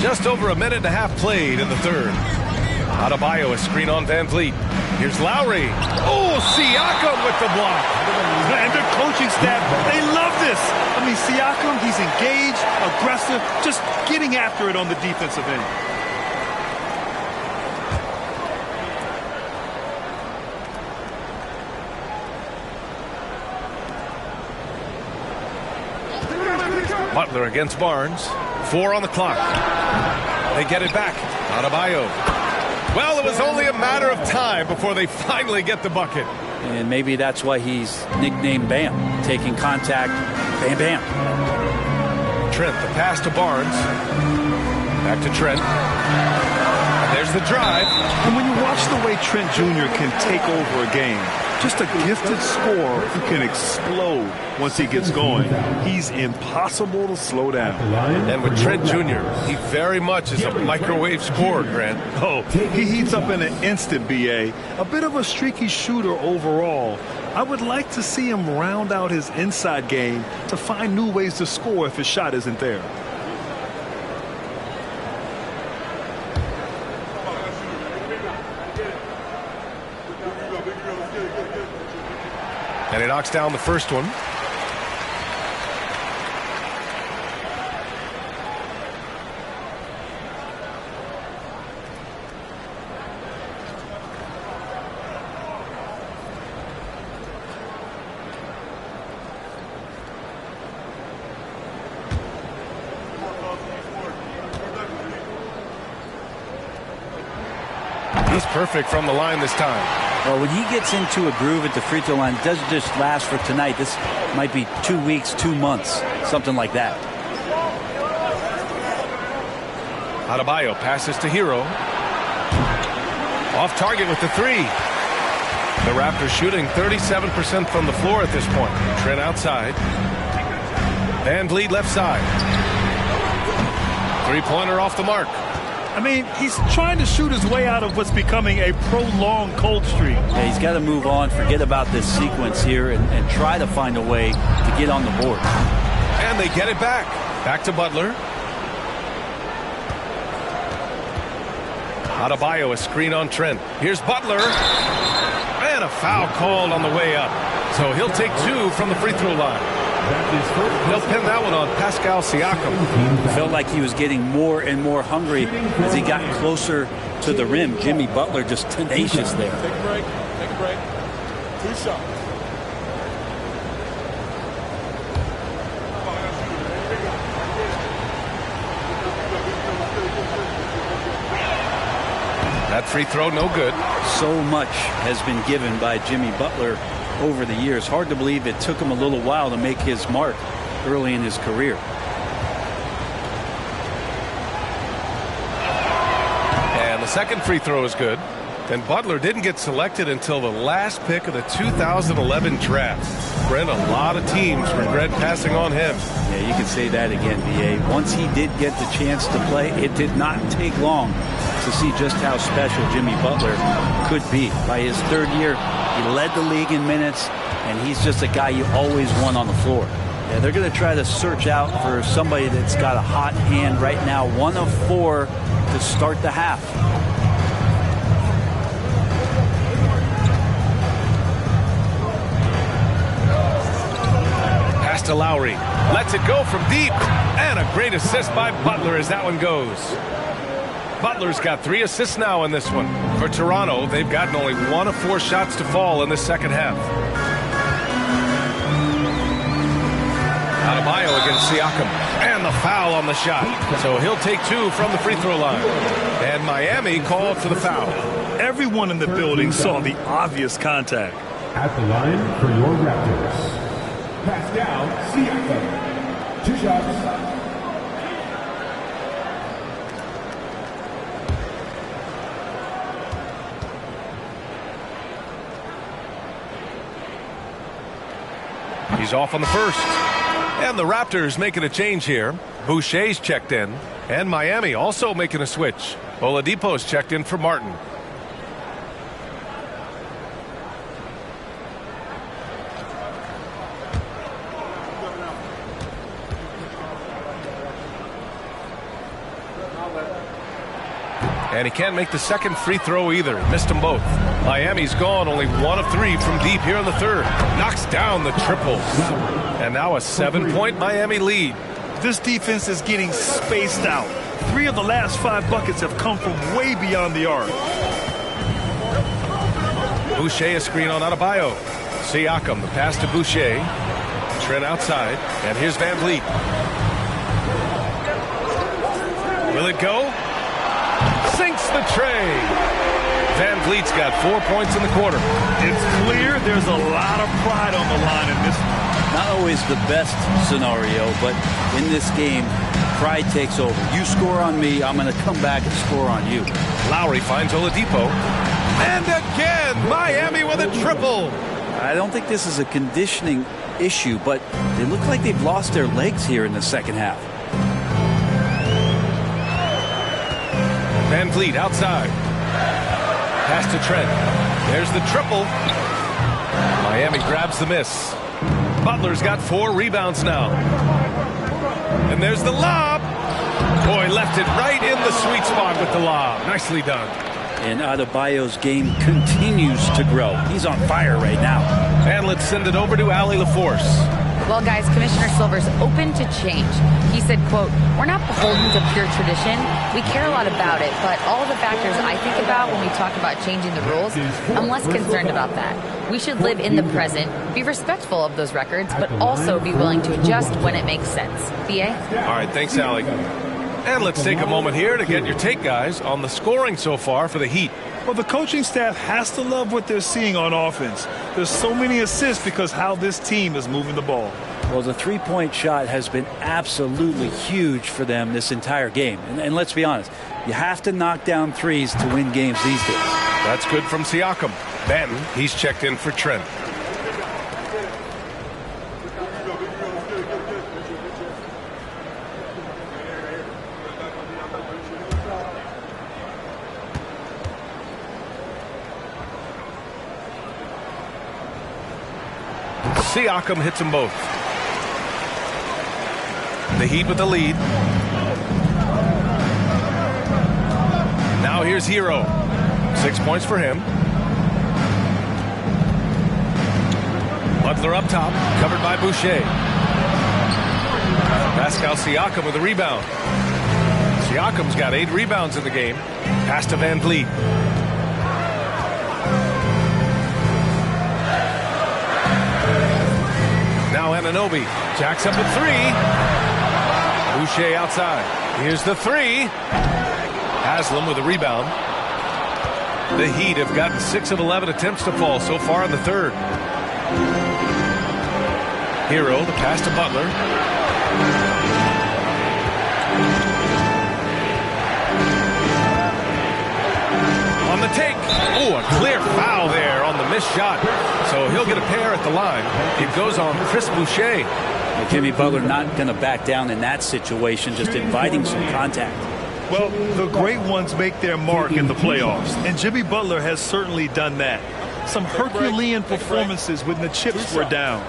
Just over a minute and a half played in the third. Adebayo, a screen on Van Vliet. Here's Lowry. Oh, Siakam with the block. And the coaching staff, they love this. I mean, Siakam, he's engaged, aggressive, just getting after it on the defensive end. Butler against Barnes. 4 on the clock. They get it back. Adebayo. Well, it was only a matter of time before they finally get the bucket. And maybe that's why he's nicknamed Bam. Taking contact, bam, bam. Trent, the pass to Barnes. Back to Trent. And there's the drive. And when you watch the way Trent Jr. can take over a game, just a gifted scorer who can explode once he gets going. He's impossible to slow down. And with Trent Jr., he very much is a microwave scorer, Grant. Oh, he heats up in an instant, BA. A bit of a streaky shooter overall. I would like to see him round out his inside game to find new ways to score if his shot isn't there. And he knocks down the first one. He's perfect from the line this time. Well, when he gets into a groove at the free throw line, it doesn't just last for tonight. This might be 2 weeks, 2 months, something like that. Adebayo passes to Hero. Off target with the three. The Raptors shooting 37% from the floor at this point. Trent outside. Van Vliet left side. Three-pointer off the mark. I mean, he's trying to shoot his way out of what's becoming a prolonged cold streak. Yeah, he's got to move on, forget about this sequence here, and try to find a way to get on the board. And they get it back. Back to Butler. Adebayo, a screen on Trent. Here's Butler. And a foul called on the way up. So he'll take 2 from the free throw line. They'll pin that one on Pascal Siakam. Felt like he was getting more and more hungry as he got closer to the rim. Jimmy Butler just tenacious there. Take a break. Take a break. 2 shots. That free throw, no good. So much has been given by Jimmy Butler over the years. Hard to believe it took him a little while to make his mark early in his career. And the second free throw is good. And Butler didn't get selected until the last pick of the 2011 draft. Brent, a lot of teams regret passing on him. Yeah, you can say that again, BA. Once he did get the chance to play, it did not take long to see just how special Jimmy Butler could be. By his 3rd year, he led the league in minutes, and he's just a guy you always want on the floor. Yeah, they're going to try to search out for somebody that's got a hot hand right now. 1 of 4 to start the half. Pass to Lowry. Lets it go from deep. And a great assist by Butler as that one goes. Butler's got 3 assists now in this one. For Toronto, they've gotten only 1 of 4 shots to fall in the second half. Adebayo against Siakam. And the foul on the shot. So he'll take 2 from the free throw line. And Miami called for the foul. Everyone in the building saw the obvious contact. At the line for your Raptors, Pascal Siakam. 2 shots. He's off on the first. And the Raptors making a change here. Boucher's checked in. And Miami also making a switch. Oladipo's checked in for Martin. And he can't make the second free throw either. Missed them both. Miami's gone only 1 of 3 from deep here in the third. Knocks down the triples. And now a 7-point Miami lead. This defense is getting spaced out. 3 of the last 5 buckets have come from way beyond the arc. Boucher a screen on Adebayo. Siakam, the pass to Boucher. Trent outside. And here's Van Vliet. Will it go? Sinks the tray. Van Vliet's got 4 points in the quarter. It's clear there's a lot of pride on the line in this one. Not always the best scenario, but in this game, pride takes over. You score on me, I'm going to come back and score on you. Lowry finds Oladipo. And again, Miami with a triple. I don't think this is a conditioning issue, but they look like they've lost their legs here in the second half. Van Vliet outside. Pass to Trent. There's the triple. Miami grabs the miss. Butler's got 4 rebounds now. And there's the lob. Boy, left it right in the sweet spot with the lob. Nicely done. And Adebayo's game continues to grow. He's on fire right now. And let's send it over to Allie LaForce. Well, guys, Commissioner Silver's open to change. He said, quote, "We're not beholden to pure tradition. We care a lot about it, but all the factors I think about when we talk about changing the rules, I'm less concerned about that. We should live in the present, be respectful of those records, but also be willing to adjust when it makes sense." BA? All right, thanks, Allie. And let's take a moment here to get your take, guys, on the scoring so far for the Heat. Well, the coaching staff has to love what they're seeing on offense. There's so many assists because how this team is moving the ball. Well, the three-point shot has been absolutely huge for them this entire game. And let's be honest, you have to knock down threes to win games these days. That's good from Siakam. Banton, he's checked in for Trent. Siakam hits them both. The Heat with the lead. Now here's Hero. 6 points for him. Butler up top, covered by Boucher. Pascal Siakam with a rebound. Siakam's got 8 rebounds in the game. Pass to Van Vliet. Now Anunoby jacks up a 3. Boucher outside. Here's the 3. Haslam with a rebound. The Heat have gotten 6 of 11 attempts to fall so far in the third. Hero, the pass to Butler. On the take. Oh, a clear foul there on the missed shot. So he'll get a pair at the line. It goes on Chris Boucher. Well, Jimmy Butler not going to back down in that situation, just inviting some contact. Well, the great ones make their mark in the playoffs, and Jimmy Butler has certainly done that. Some Herculean performances when the chips were down.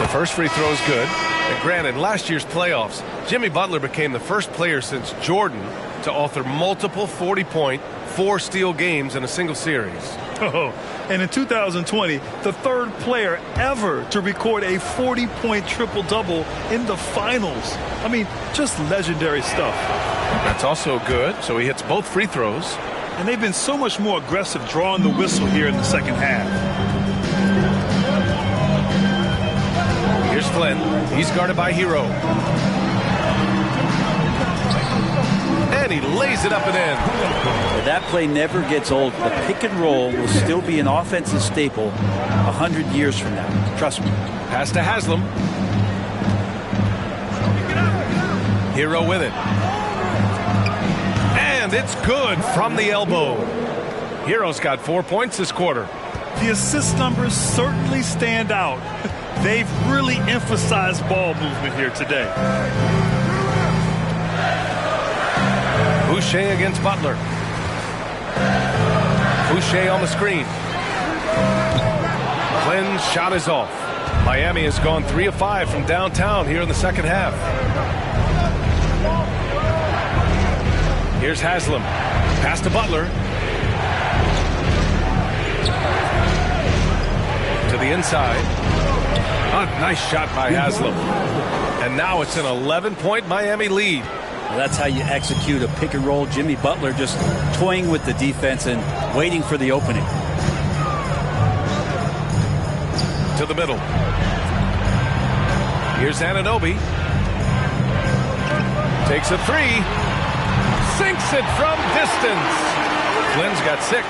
The first free throw is good. And granted, last year's playoffs, Jimmy Butler became the first player since Jordan to author multiple 40-point, 4-steal games in a single series. Oh, and in 2020, the third player ever to record a 40-point triple-double in the finals. I mean, just legendary stuff. That's also good, so he hits both free throws. And they've been so much more aggressive drawing the whistle here in the second half. Here's Flynn. He's guarded by Hero. And he lays it up and in. That play never gets old. The pick and roll will still be an offensive staple 100 years from now. Trust me. Pass to Haslam. Hero with it. And it's good from the elbow. Hero's got 4 points this quarter. The assist numbers certainly stand out. They've really emphasized ball movement here today. Boucher against Butler. Boucher on the screen. Flynn's shot is off. Miami has gone 3 of 5 from downtown here in the second half. Here's Haslam. Pass to Butler. To the inside. A nice shot by Haslam. And now it's an 11-point Miami lead. Well, that's how you execute a pick and roll. Jimmy Butler just toying with the defense and waiting for the opening. To the middle. Here's Anunoby. Takes a 3. Sinks it from distance. Flynn's got 6.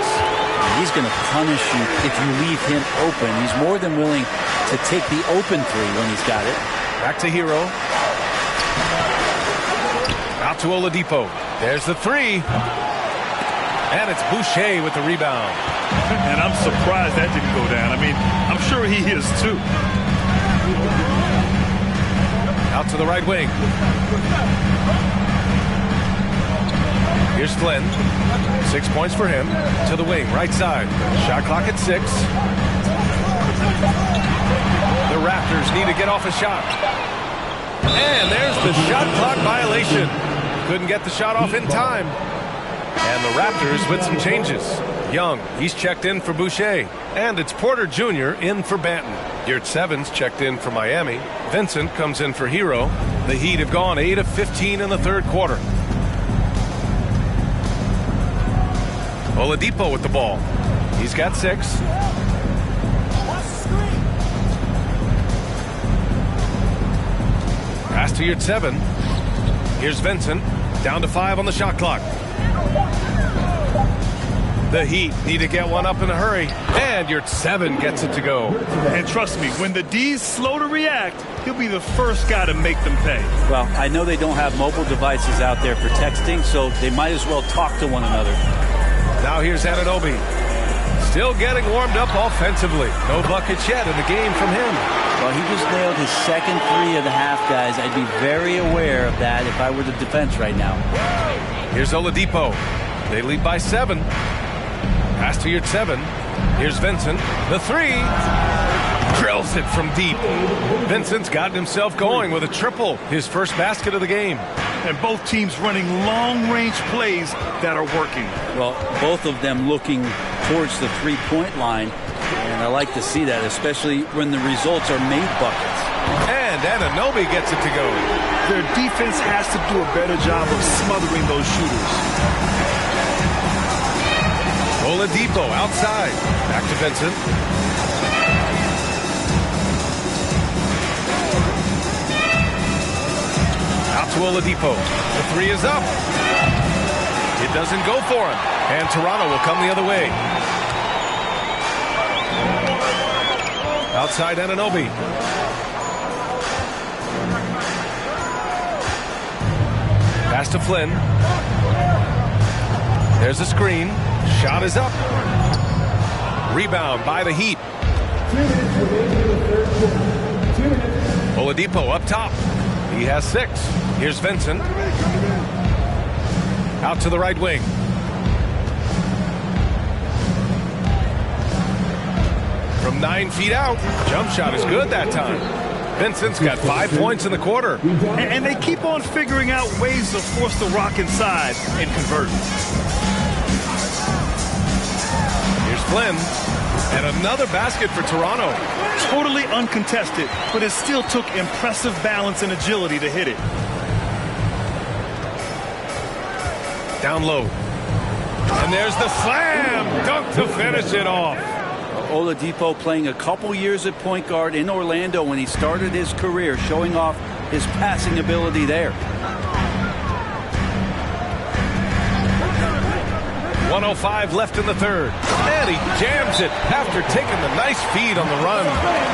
He's going to punish you if you leave him open. He's more than willing to take the open 3 when he's got it. Back to Hero. Out to Oladipo. There's the 3. And it's Boucher with the rebound. And I'm surprised that didn't go down. I mean, I'm sure he is too. Out to the right wing. Here's Flynn. 6 points for him. To the wing, right side. Shot clock at 6. The Raptors need to get off a shot. And there's the shot clock violation. Couldn't get the shot off in time. And the Raptors with some changes. Young, he's checked in for Boucher. And it's Porter Jr. in for Banton. Yurt Evans checked in for Miami. Vincent comes in for Hero. The Heat have gone 8 of 15 in the third quarter. Oladipo with the ball. He's got 6. Pass to Yurt 7. Here's Vincent. Down to 5 on the shot clock. The Heat need to get one up in a hurry. And Yurt 7 gets it to go. And trust me, when the D's slow to react, he'll be the first guy to make them pay. Well, I know they don't have mobile devices out there for texting, so they might as well talk to one another. Now here's Anunoby. Still getting warmed up offensively. No buckets yet in the game from him. Well, he just nailed his second three of the half, guys. I'd be very aware of that if I were the defense right now. Here's Oladipo. They lead by 7. Pass to Yurt 7. Here's Vincent. The 3. Drills it from deep. Vincent's gotten himself going with a triple. His first basket of the game. And both teams running long-range plays that are working. Well, both of them looking towards the three-point line. And I like to see that, especially when the results are made buckets. And Anunoby gets it to go. Their defense has to do a better job of smothering those shooters. Oladipo outside. Back to Vincent. Out to Oladipo. The 3 is up. It doesn't go for him. And Toronto will come the other way. Outside Anunoby. Pass to Flynn. There's a screen. Shot is up. Rebound by the Heat. Oladipo up top. He has 6. Here's Vincent. Out to the right wing. From 9 feet out. Jump shot is good that time. Vincent's got 5 points in the quarter. And they keep on figuring out ways to force the rock inside and convert. Here's Flynn. And another basket for Toronto. Totally uncontested, but it still took impressive balance and agility to hit it. Down low. And there's the slam dunk to finish it off. Oladipo playing a couple years at point guard in Orlando when he started his career, showing off his passing ability there. 1:05 left in the third. And he jams it after taking the nice feed on the run.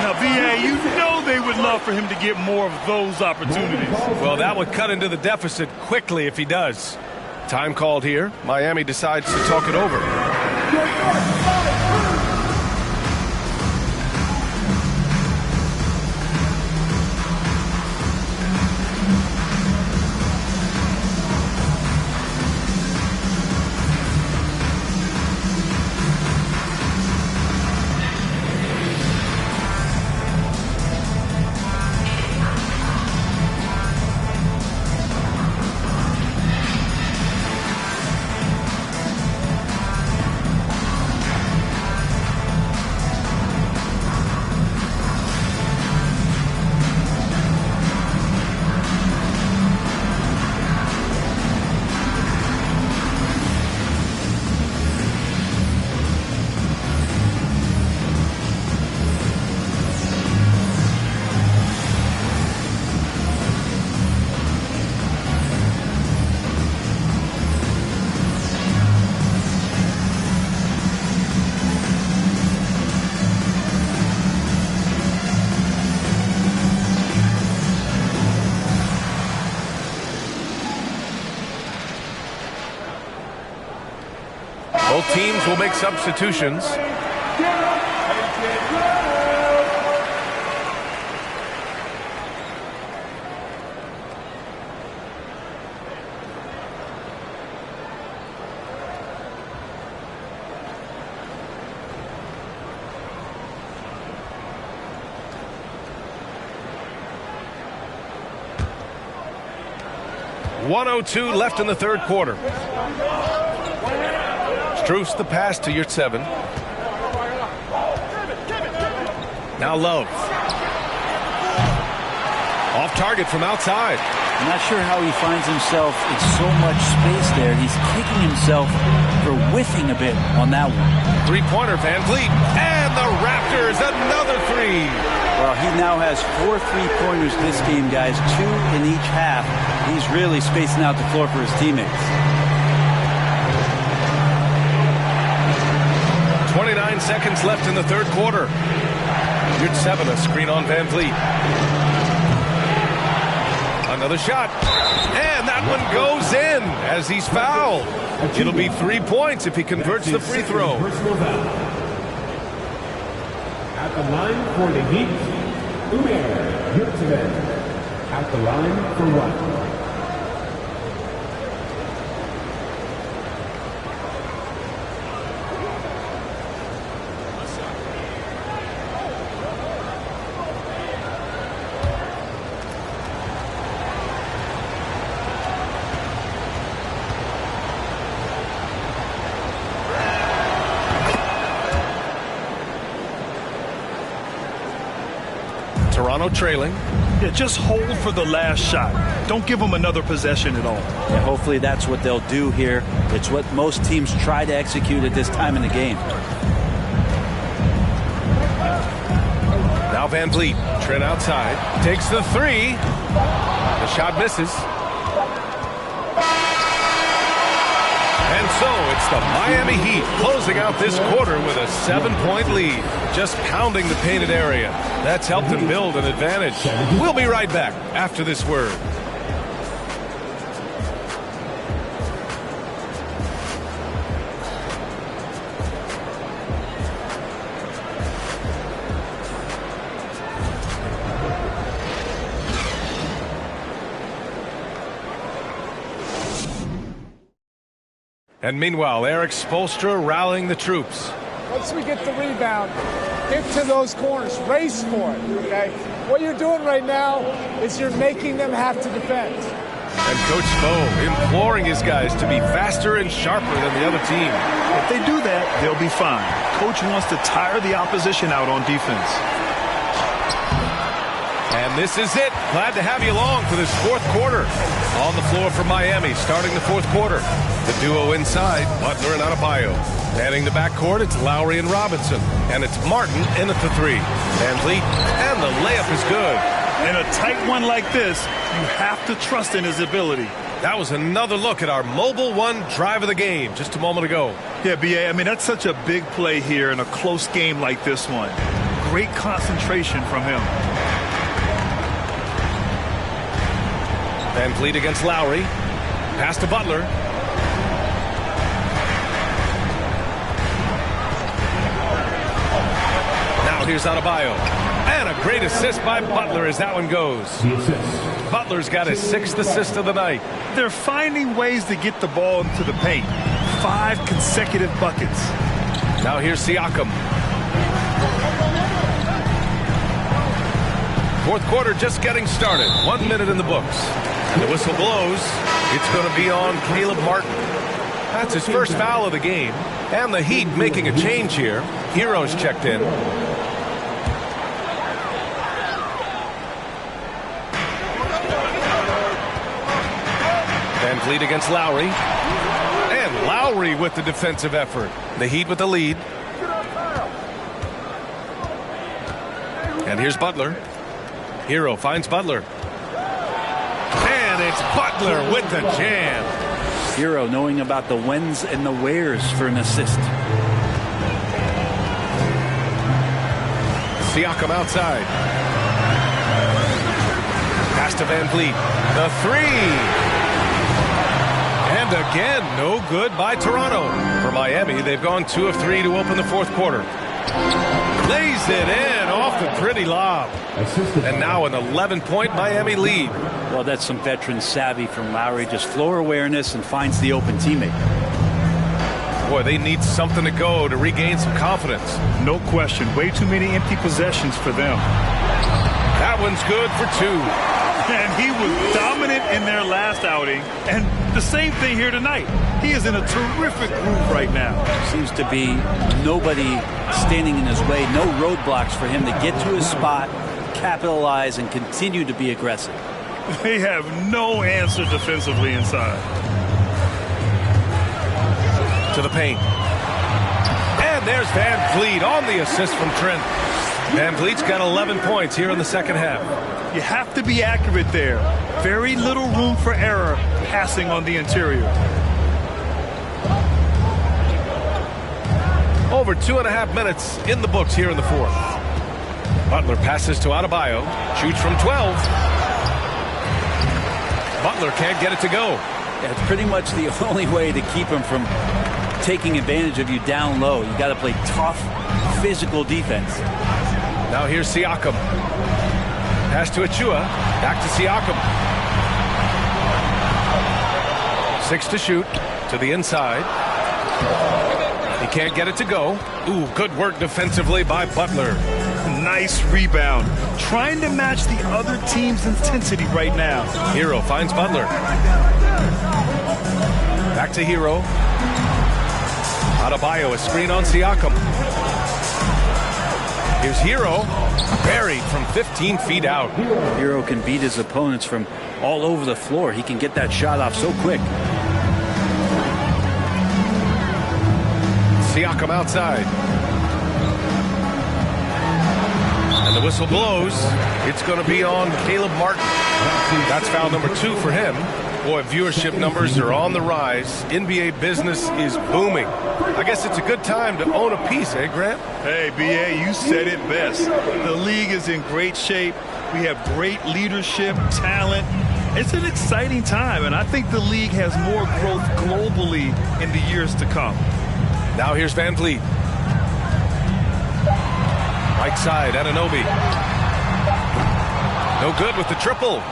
Now, BA, you know they would love for him to get more of those opportunities. Well, that would cut into the deficit quickly if he does. Time called here. Miami decides to talk it over. Both teams will make substitutions. .102 left in the third quarter. Struce the pass to Yurt 7. Now Love. Off target from outside. I'm not sure how he finds himself in so much space there. He's kicking himself for whiffing a bit on that one. Three-pointer, Van Vliet. And the Raptors, another 3. Well, he now has 4 3-pointers this game, guys. 2 in each half. He's really spacing out the floor for his teammates. 29 seconds left in the third quarter. You'd 7, a screen on Van Vliet. Another shot. And that one goes in as he's fouled. It'll be 3 points if he converts the free throw. At the line for the Heat, Umer at the line for 1. Toronto trailing. Yeah, just hold for the last shot. Don't give them another possession at all. And hopefully that's what they'll do here. It's what most teams try to execute at this time in the game. Now Van Vliet, Trent outside, takes the 3. The shot misses. And so it's the Miami Heat closing out this quarter with a 7-point lead, just pounding the painted area. That's helped them build an advantage. We'll be right back after this word. And meanwhile, Eric Spoelstra rallying the troops. Once we get the rebound, get to those corners, race for it, okay? What you're doing right now is you're making them have to defend. And Coach Spo imploring his guys to be faster and sharper than the other team. If they do that, they'll be fine. Coach wants to tire the opposition out on defense. And this is it. Glad to have you along for this fourth quarter. On the floor for Miami, starting the fourth quarter. The duo inside, Butler and Adebayo. Manning the backcourt, it's Lowry and Robinson. And it's Martin in at the 3. Van Vliet, and the layup is good. In a tight one like this, you have to trust in his ability. That was another look at our Mobile One drive of the game just a moment ago. Yeah, BA, I mean, that's such a big play here in a close game like this one. Great concentration from him. Van Vliet against Lowry. Pass to Butler. Now here's Adebayo. And a great assist by Butler as that one goes. Butler's got his 6th assist of the night. They're finding ways to get the ball into the paint. 5 consecutive buckets. Now here's Siakam. Fourth quarter just getting started. 1 minute in the books. And the whistle blows. It's going to be on Caleb Martin. That's his first foul of the game. And the Heat making a change here. Heroes checked in. Van Vliet against Lowry. And Lowry with the defensive effort. The Heat with the lead. And here's Butler. Hero finds Butler. And it's Butler with the jam. Hero knowing about the whens and the wheres for an assist. Siakam outside. Pass to Van Vliet. The 3. And again, no good by Toronto. For Miami, they've gone 2 of 3 to open the fourth quarter. Lays it in off the pretty lob. And now an 11-point Miami lead. Well, that's some veteran savvy from Lowry. Just floor awareness and finds the open teammate. Boy, they need something to go to regain some confidence. No question. Way too many empty possessions for them. That one's good for 2. And he was dominant in their last outing. And the same thing here tonight. He is in a terrific groove right now. Seems to be nobody standing in his way. No roadblocks for him to get to his spot, capitalize, and continue to be aggressive. They have no answer defensively inside. To the paint. And there's Van Vliet on the assist from Trent. Van Vliet's got 11 points here in the second half. You have to be accurate there. Very little room for error passing on the interior. Over 2.5 minutes in the books here in the fourth. Butler passes to Adebayo. Shoots from 12. Butler can't get it to go. That's pretty much the only way to keep him from taking advantage of you down low. You got to play tough, physical defense. Now here's Siakam. Pass to Achua. Back to Siakam. 6 to shoot. To the inside. He can't get it to go. Ooh, good work defensively by Butler. Nice rebound. Trying to match the other team's intensity right now. Hero finds Butler. Back to Hero. Adebayo, a screen on Siakam. Here's Hero. Buried from 15 feet out. Hero can beat his opponents from all over the floor. He can get that shot off so quick. Siakam outside. And the whistle blows. It's going to be on Caleb Martin. That's foul number 2 for him. Boy, viewership numbers are on the rise. NBA business is booming. I guess it's a good time to own a piece, eh, Grant? Hey, BA, you said it best. The league is in great shape. We have great leadership, talent. It's an exciting time, and I think the league has more growth globally in the years to come. Now here's Van Vliet. Right side, Anunoby. No good with the triple.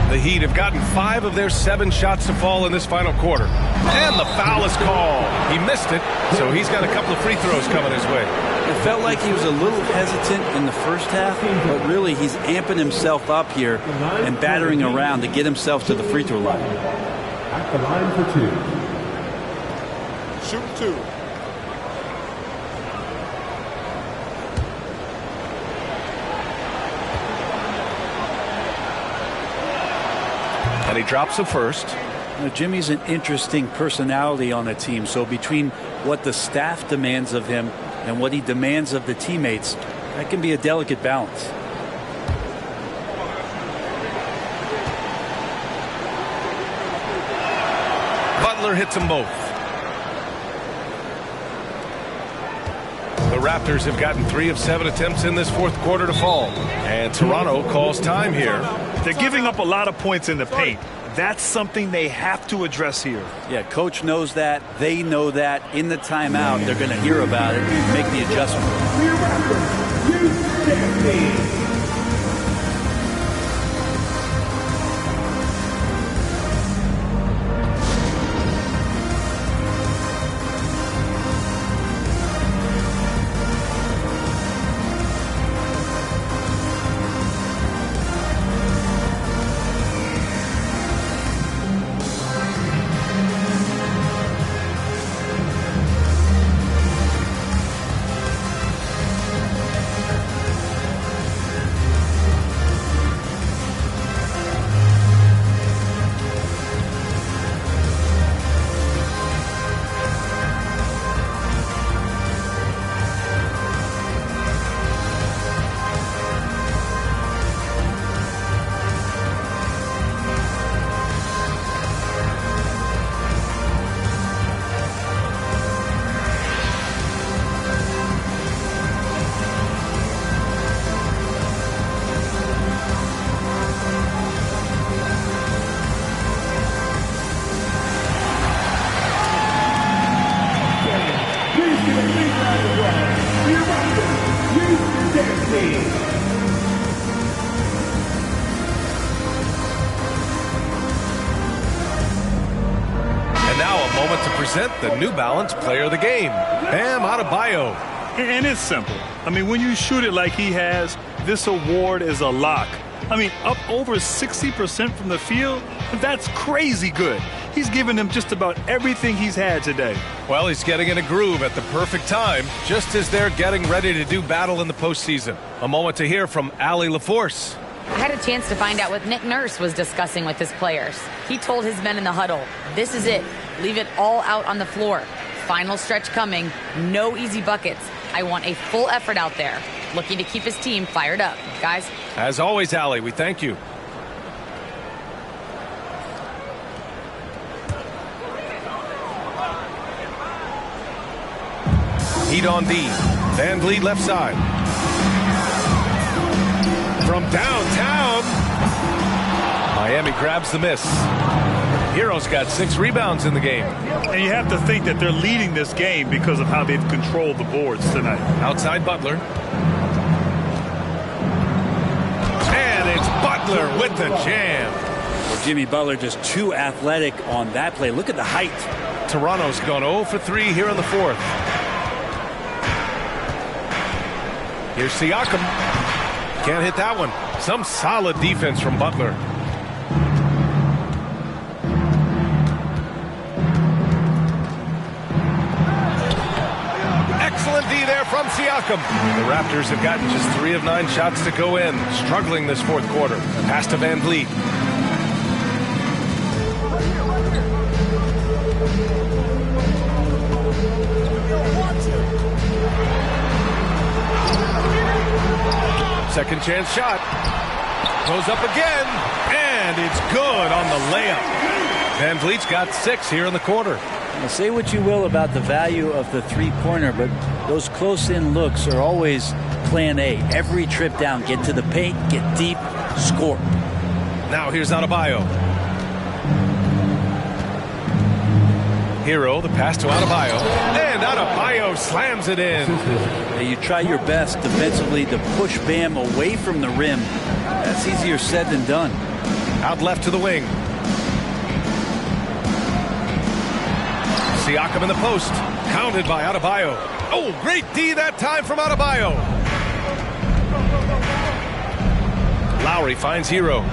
The Heat have gotten 5 of their 7 shots to fall in this final quarter. And the foul is called. He missed it, so he's got a couple of free throws coming his way. It felt like he was a little hesitant in the first half, but really he's amping himself up here and battering around to get himself to the free throw line. At the line for 2. Shoot 2. And he drops the first. Now, Jimmy's an interesting personality on the team, so between what the staff demands of him and what he demands of the teammates, that can be a delicate balance. Butler hits them both. The Raptors have gotten 3 of 7 attempts in this fourth quarter to fall. And Toronto calls time here. They're giving up a lot of points in the paint. That's something they have to address here. Yeah, coach knows that. They know that. In the timeout, they're going to hear about it and make the adjustment. The New Balance Player of the Game, Bam Adebayo. And it's simple. I mean, when you shoot it like he has, this award is a lock. I mean, up over 60% from the field, that's crazy good. He's given them just about everything he's had today. Well, he's getting in a groove at the perfect time, just as they're getting ready to do battle in the postseason. A moment to hear from Allie LaForce. I had a chance to find out what Nick Nurse was discussing with his players. He told his men in the huddle, this is it. Leave it all out on the floor. Final stretch coming. No easy buckets. I want a full effort out there. looking to keep his team fired up. Guys. As always, Allie, we thank you. Heat on D. Van Vliet left side. From downtown. Miami grabs the miss. Hero's got 6 rebounds in the game. And you have to think that they're leading this game because of how they've controlled the boards tonight. Outside Butler. And it's Butler with the jam. Well, Jimmy Butler just too athletic on that play. Look at the height. Toronto's gone 0 for 3 here in the 4th. Here's Siakam. Can't hit that one. Some solid defense from Butler. Excellent D there from Siakam. The Raptors have gotten just 3 of 9 shots to go in. Struggling this 4th quarter. Pass to Van Vliet. Second chance shot. Goes up again. And it's good on the layup. Van Vliet's got 6 here in the quarter. Now, say what you will about the value of the three-pointer, but those close-in looks are always plan A. Every trip down, get to the paint, get deep, score. Now here's Adebayo. Hero, the pass to Adebayo. And Adebayo slams it in. Now, you try your best defensively to push Bam away from the rim. That's easier said than done. Out left to the wing. Siakam in the post. Counted by Adebayo. Oh, great D that time from Adebayo. Lowry finds Hero.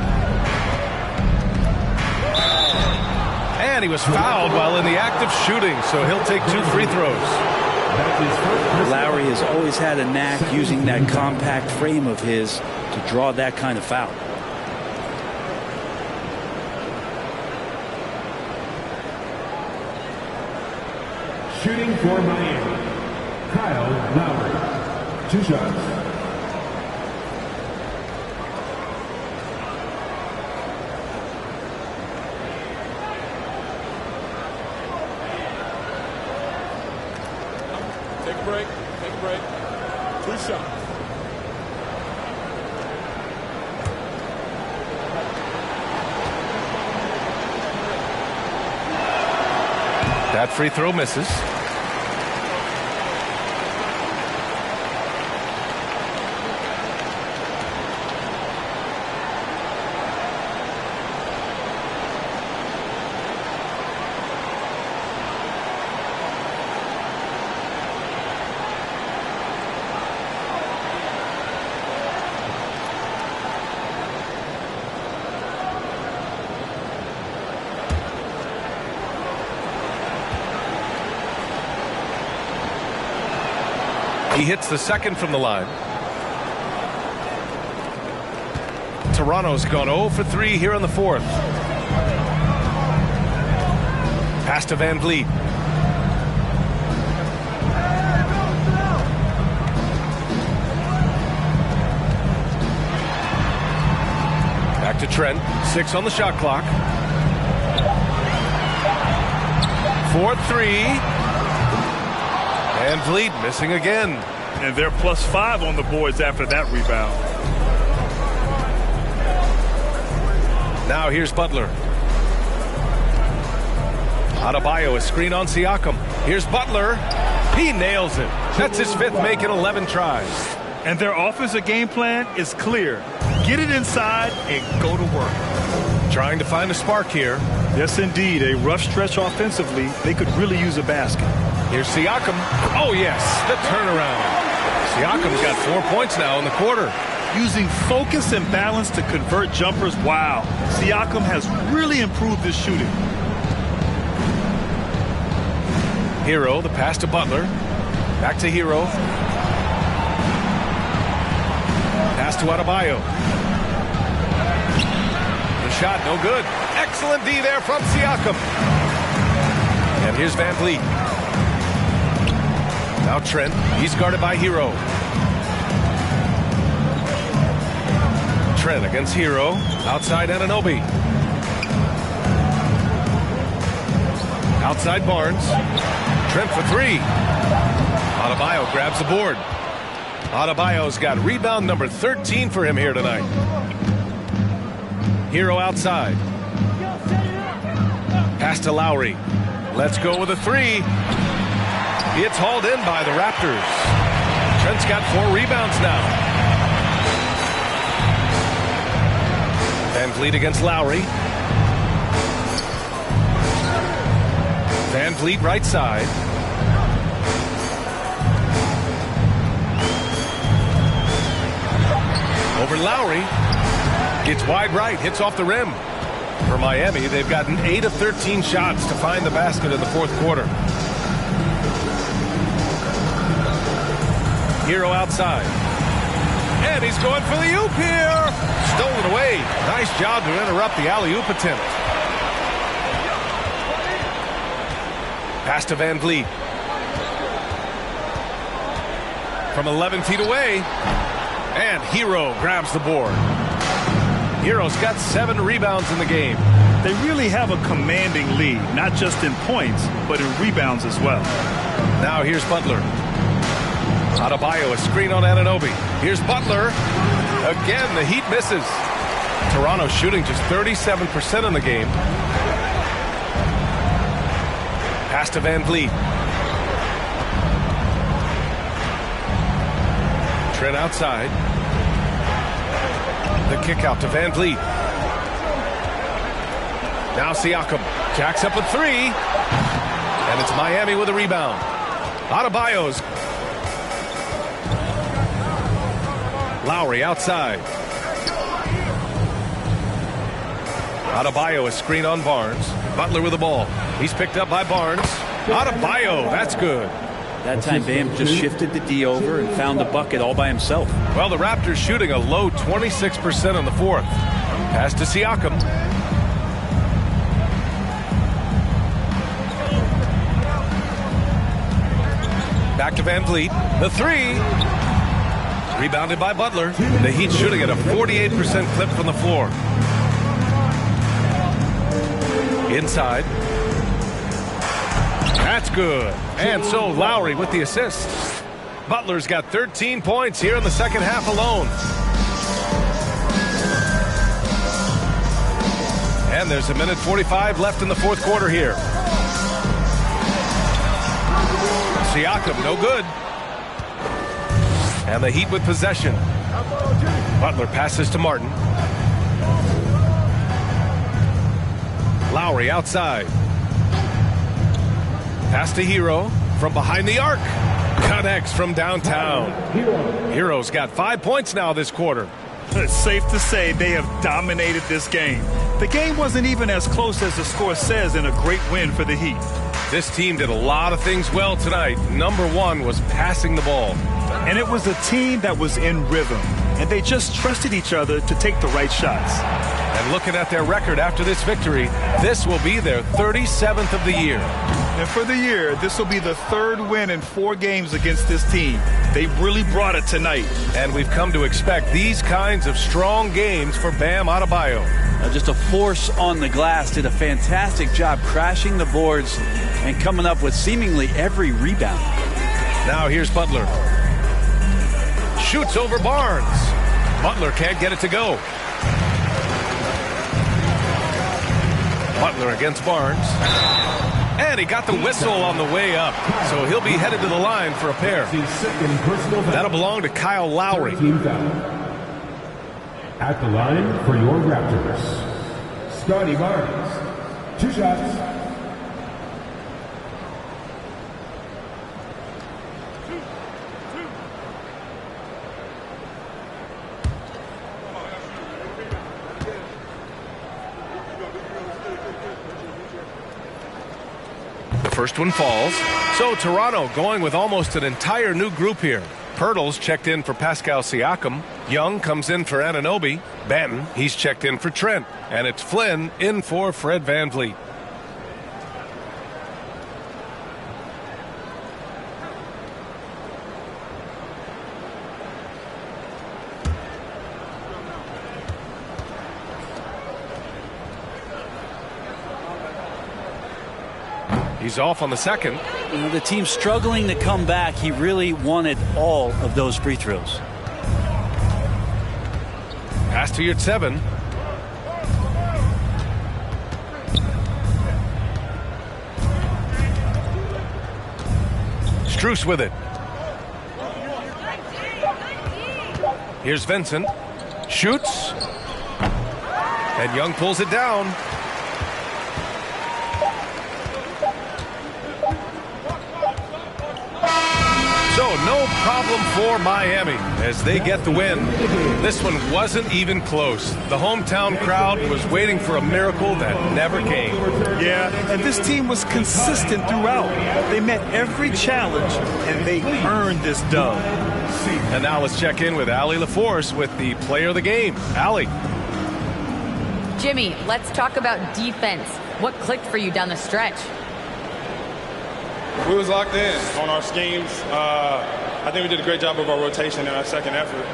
And he was fouled while in the act of shooting, so he'll take 2 free throws. Lowry has always had a knack using that compact frame of his to draw that kind of foul. Shooting for Miami, Kyle Lowry. 2 shots. Take a break. Take a break. 2 shots. That free throw misses. He hits the second from the line. Toronto's gone 0 for 3 here in the 4th. Pass to Van Vliet. Back to Trent. 6 on the shot clock. 4-3. Van Vliet missing again. And they're +5 on the boards after that rebound. Now here's Butler. Adebayo, a screen on Siakam. Here's Butler. He nails it. That's his 5th make in 11 tries. And their offensive game plan is clear. Get it inside and go to work. Trying to find a spark here. Yes, indeed. A rough stretch offensively. They could really use a basket. Here's Siakam. Oh, yes, the turnaround. Siakam's got 4 points now in the quarter. Using focus and balance to convert jumpers. Wow. Siakam has really improved his shooting. Hero, the pass to Butler. Back to Hero. Pass to Adebayo. The shot, no good. Excellent D there from Siakam. And here's Van Vliet. Now Trent, he's guarded by Hero. Trent against Hero. Outside Anunoby. Outside Barnes. Trent for three. Adebayo grabs the board. Adebayo's got rebound number 13 for him here tonight. Hero outside. Pass to Lowry. Let's go with a three. It's hauled in by the Raptors. Trent's got 4 rebounds now. Van Vliet against Lowry. Van Vliet right side. Over Lowry. Gets wide right. Hits off the rim. For Miami, they've gotten 8 of 13 shots to find the basket in the fourth quarter. Hero outside. And he's going for the oop here. Stolen away. Nice job to interrupt the alley-oop attempt. Pass to Van Vliet. From 11 feet away. And Hero grabs the board. Hero's got 7 rebounds in the game. They really have a commanding lead, not just in points, but in rebounds as well. Now here's Butler. Adebayo, a screen on Anunoby. Here's Butler. Again, the Heat misses. Toronto shooting just 37% in the game. Pass to Van Vliet. Trent outside. The kick out to Van Vliet. Now Siakam jacks up a 3. And it's Miami with a rebound. Adebayo's. Lowry outside. Adebayo, a screen on Barnes. Butler with the ball. He's picked up by Barnes. Adebayo, that's good. That time Bam just shifted the D over and found the bucket all by himself. Well, the Raptors shooting a low 26% in the fourth. Pass to Siakam. Back to Van Vliet. The 3. Rebounded by Butler. The Heat shooting at a 48% clip from the floor. Inside. That's good. And so Lowry with the assist. Butler's got 13 points here in the second half alone. And there's 1:45 left in the fourth quarter here. Siakam, no good. And the Heat with possession. Butler passes to Martin. Lowry outside. Pass to Hero from behind the arc. Connects from downtown. Hero's got 5 points now this quarter. It's safe to say they have dominated this game. The game wasn't even as close as the score says in a great win for the Heat. This team did a lot of things well tonight. Number one was passing the ball. And it was a team that was in rhythm. And they just trusted each other to take the right shots. And looking at their record after this victory, this will be their 37th of the year. And for the year, this will be the 3rd win in 4 games against this team. They really brought it tonight. And we've come to expect these kinds of strong games for Bam Adebayo. Just a force on the glass. Did a fantastic job crashing the boards and coming up with seemingly every rebound. Now here's Butler. Shoots over Barnes. Butler can't get it to go. Butler against Barnes. And he got the whistle on the way up. So he'll be headed to the line for a pair. That'll belong to Kyle Lowry. At the line for your Raptors, Scotty Barnes. 2 shots. The first one falls. So Toronto going with almost an entire new group here. Pirtle's checked in for Pascal Siakam. Young comes in for Anunoby. Banton, he's checked in for Trent. And it's Flynn in for Fred Van Vliet. He's off on the second. You know, the team's struggling to come back. He really wanted all of those free throws. Pass to Yurtseven. Strus with it. Here's Vincent. Shoots. And Young pulls it down. So no problem for Miami as they get the win. This one wasn't even close. The hometown crowd was waiting for a miracle that never came. Yeah, and this team was consistent throughout. They met every challenge, and they earned this dub. And now let's check in with Allie LaForce with the player of the game. Allie. Jimmy, let's talk about defense. What clicked for you down the stretch? We was locked in on our schemes. I think we did a great job of our rotation in our second effort.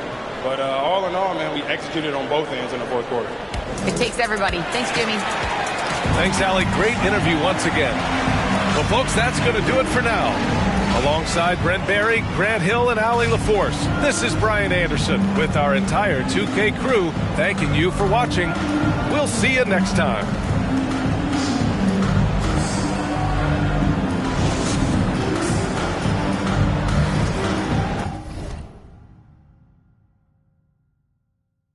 But all in all, man, we executed on both ends in the fourth quarter. It takes everybody. Thanks, Jimmy. Thanks, Allie. Great interview once again. Well, folks, that's going to do it for now. Alongside Brent Barry, Grant Hill, and Allie LaForce, this is Brian Anderson with our entire 2K crew thanking you for watching. We'll see you next time.